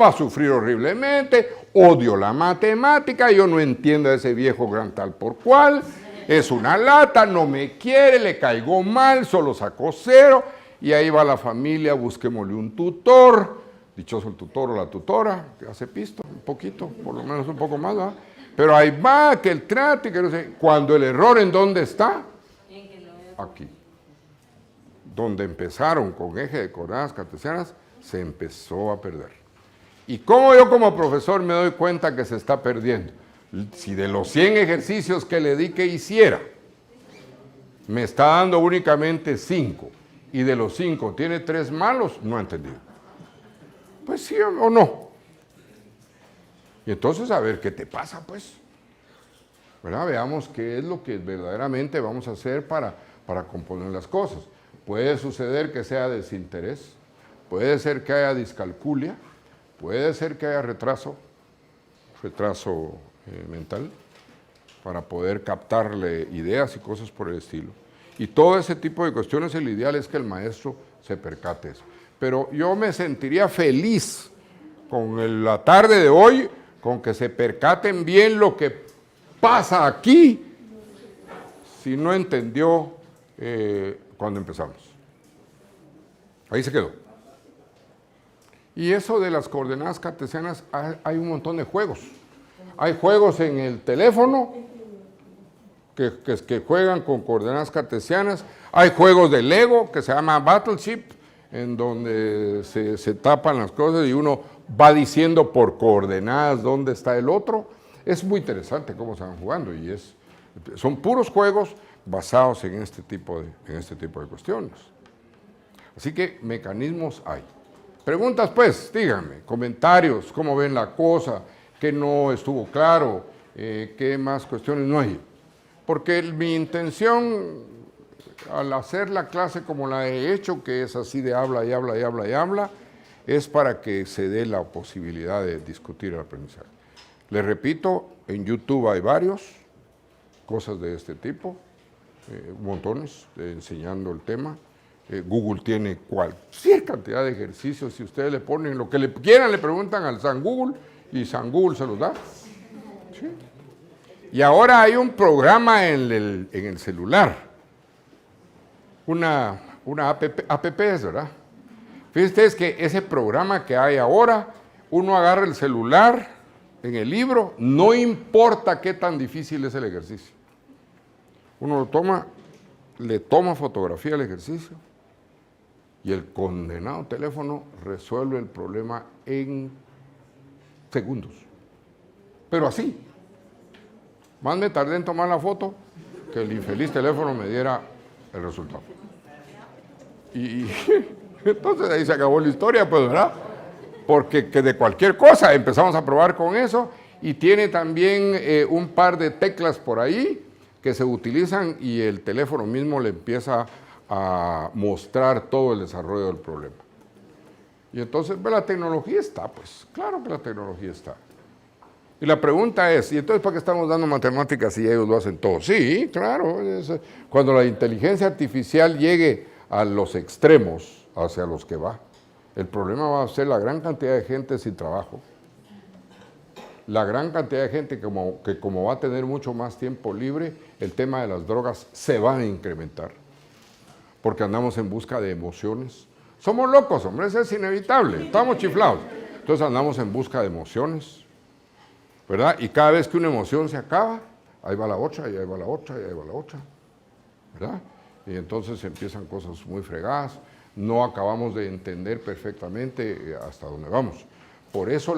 Va a sufrir horriblemente, odio la matemática, yo no entiendo a ese viejo gran tal por cual, es una lata, no me quiere, le caigo mal, solo sacó 0, y ahí va la familia, busquémosle un tutor. Dichoso el tutor o la tutora, que hace pisto, un poquito, por lo menos un poco más, ¿verdad? Pero ahí va, que el trate, que no sé. Cuando el error, ¿en dónde está? Aquí. Donde empezaron con eje de coordenadas cartesianas, se empezó a perder. ¿Y cómo yo como profesor me doy cuenta que se está perdiendo? Si de los 100 ejercicios que le di que hiciera, me está dando únicamente 5, y de los 5 tiene 3 malos, no ha entendido. Pues sí o no. Y entonces a ver qué te pasa, pues. ¿Verdad? Veamos qué es lo que verdaderamente vamos a hacer para componer las cosas. Puede suceder que sea desinterés, puede ser que haya discalculia, puede ser que haya retraso mental, para poder captarle ideas y cosas por el estilo. Y todo ese tipo de cuestiones, el ideal es que el maestro se percate eso. Pero yo me sentiría feliz con la tarde de hoy, con que se percaten bien lo que pasa aquí, si no entendió cuando empezamos. Ahí se quedó. Y eso de las coordenadas cartesianas, hay un montón de juegos. Hay juegos en el teléfono que juegan con coordenadas cartesianas. Hay juegos de Lego que se llama Battleship, en donde se tapan las cosas y uno va diciendo por coordenadas dónde está el otro. Es muy interesante cómo se van jugando y son puros juegos basados en este tipo de cuestiones. Así que mecanismos hay. Preguntas pues, díganme, comentarios, cómo ven la cosa, qué no estuvo claro, qué más cuestiones no hay. Porque mi intención al hacer la clase como la he hecho, que es así de habla y habla y habla y habla, es para que se dé la posibilidad de discutir el aprendizaje. Les repito, en YouTube hay varios, cosas de este tipo, montones, enseñando el tema. Google tiene cualquier cantidad de ejercicios, si ustedes le ponen lo que le quieran, le preguntan al San Google y San Google se los da. ¿Sí? Y ahora hay un programa en el celular, una app, ¿verdad? Fíjense ustedes que ese programa que hay ahora, uno agarra el celular en el libro, no importa qué tan difícil es el ejercicio. Uno lo toma, le toma fotografía al ejercicio y el condenado teléfono resuelve el problema en segundos. Pero así. Más me tardé en tomar la foto que el infeliz teléfono me diera el resultado. Y entonces ahí se acabó la historia, pues, ¿verdad? Porque que de cualquier cosa empezamos a probar con eso y tiene también un par de teclas por ahí que se utilizan y el teléfono mismo le empieza a mostrar todo el desarrollo del problema. Y entonces, pues, la tecnología está, pues, claro que la tecnología está. Y la pregunta es, ¿y entonces para qué estamos dando matemáticas si ellos lo hacen todo? Sí, claro, cuando la inteligencia artificial llegue a los extremos hacia los que va, el problema va a ser la gran cantidad de gente sin trabajo, la gran cantidad de gente que como va a tener mucho más tiempo libre, el tema de las drogas se va a incrementar, porque andamos en busca de emociones. Somos locos, hombre, eso es inevitable, estamos chiflados. Entonces andamos en busca de emociones, ¿verdad? Y cada vez que una emoción se acaba, ahí va la otra, y ahí va la otra, y ahí va la otra, ¿verdad? Y entonces empiezan cosas muy fregadas, no acabamos de entender perfectamente hasta dónde vamos. Por eso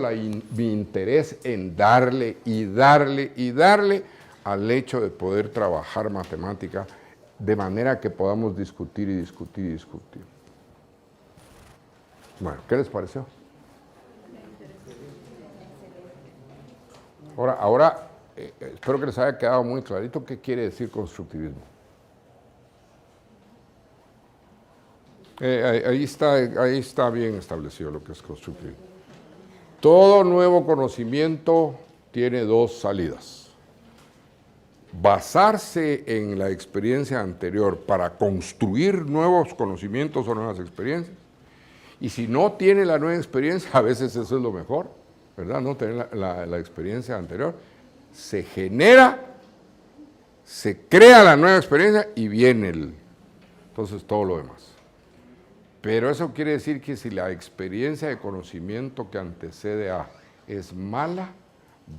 mi interés en darle y darle y darle al hecho de poder trabajar matemática de manera que podamos discutir y discutir y discutir. Bueno, ¿qué les pareció? Ahora espero que les haya quedado muy clarito qué quiere decir constructivismo. Ahí está bien establecido lo que es constructivismo. Todo nuevo conocimiento tiene dos salidas. Basarse en la experiencia anterior para construir nuevos conocimientos o nuevas experiencias. Y si no tiene la nueva experiencia, a veces eso es lo mejor, ¿verdad? No tener la experiencia anterior. Se genera, se crea la nueva experiencia y viene entonces todo lo demás. Pero eso quiere decir que si la experiencia de conocimiento que antecede a es mala,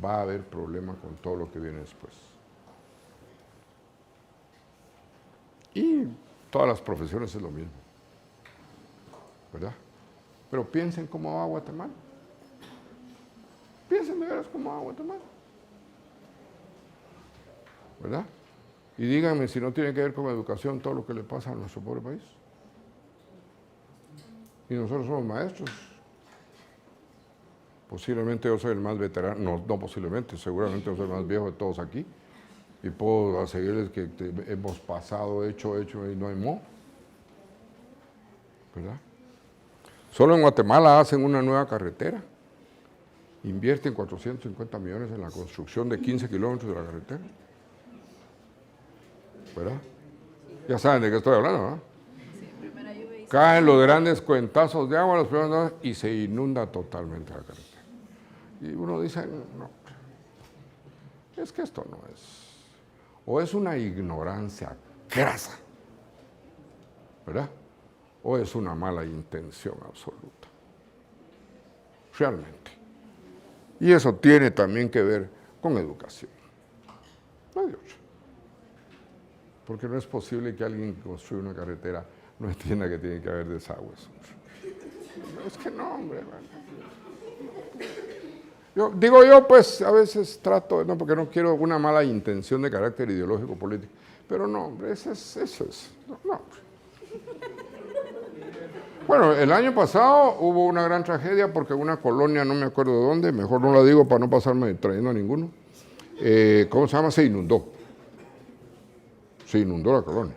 va a haber problema con todo lo que viene después. Y todas las profesiones es lo mismo, ¿verdad? Pero piensen cómo va Guatemala. Piensen de veras cómo va Guatemala, ¿verdad? Y díganme si no tiene que ver con educación todo lo que le pasa a nuestro pobre país. Y nosotros somos maestros. Posiblemente yo soy el más veterano, no posiblemente, seguramente yo soy el más viejo de todos aquí. Y puedo seguirles que hemos pasado, hecho y no hay mo. ¿Verdad? Solo en Guatemala hacen una nueva carretera. Invierten 450 millones en la construcción de 15 kilómetros de la carretera. ¿Verdad? Ya saben de qué estoy hablando, ¿verdad? Caen los grandes cuentazos de agua los primeros días y se inunda totalmente la carretera. Y uno dice, no, es que esto no es, o es una ignorancia grasa, ¿verdad? O es una mala intención absoluta, realmente. Y eso tiene también que ver con educación, no hay otra. Porque no es posible que alguien que construya una carretera no entienda que tiene que haber desagües. Es que no, hombre. Pues a veces trato, no, porque no quiero una mala intención de carácter ideológico político, pero no, hombre, eso es. No. Bueno, el año pasado hubo una gran tragedia porque una colonia, no me acuerdo de dónde, mejor no la digo para no pasarme trayendo a ninguno, ¿cómo se llama? Se inundó la colonia.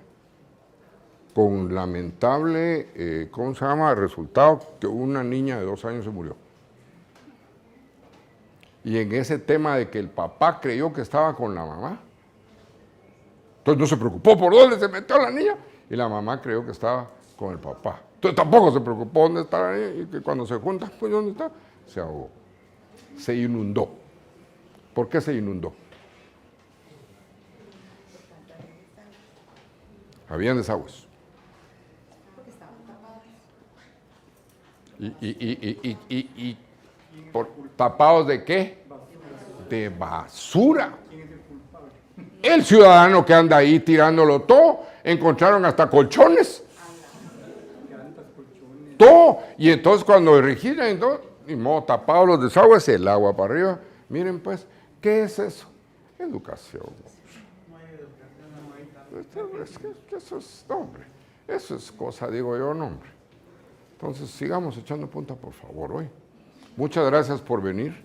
Con lamentable, ¿cómo se llama? Resultado que una niña de 2 años se murió. Y en ese tema de que el papá creyó que estaba con la mamá, entonces no se preocupó por dónde se metió la niña, y la mamá creyó que estaba con el papá. Entonces tampoco se preocupó dónde está la niña, y que cuando se juntan, pues ¿dónde está? Se ahogó. Se inundó. ¿Por qué se inundó? Habían desagües. ¿Y tapados de qué? De basura. El ciudadano que anda ahí tirándolo todo, encontraron hasta colchones. Todo. Y entonces cuando regiran, ni modo, tapados los desagües, el agua para arriba. Miren pues, ¿qué es eso? Educación. Eso es, hombre, eso es cosa, digo yo, hombre. Entonces, sigamos echando punta, por favor, hoy. Muchas gracias por venir.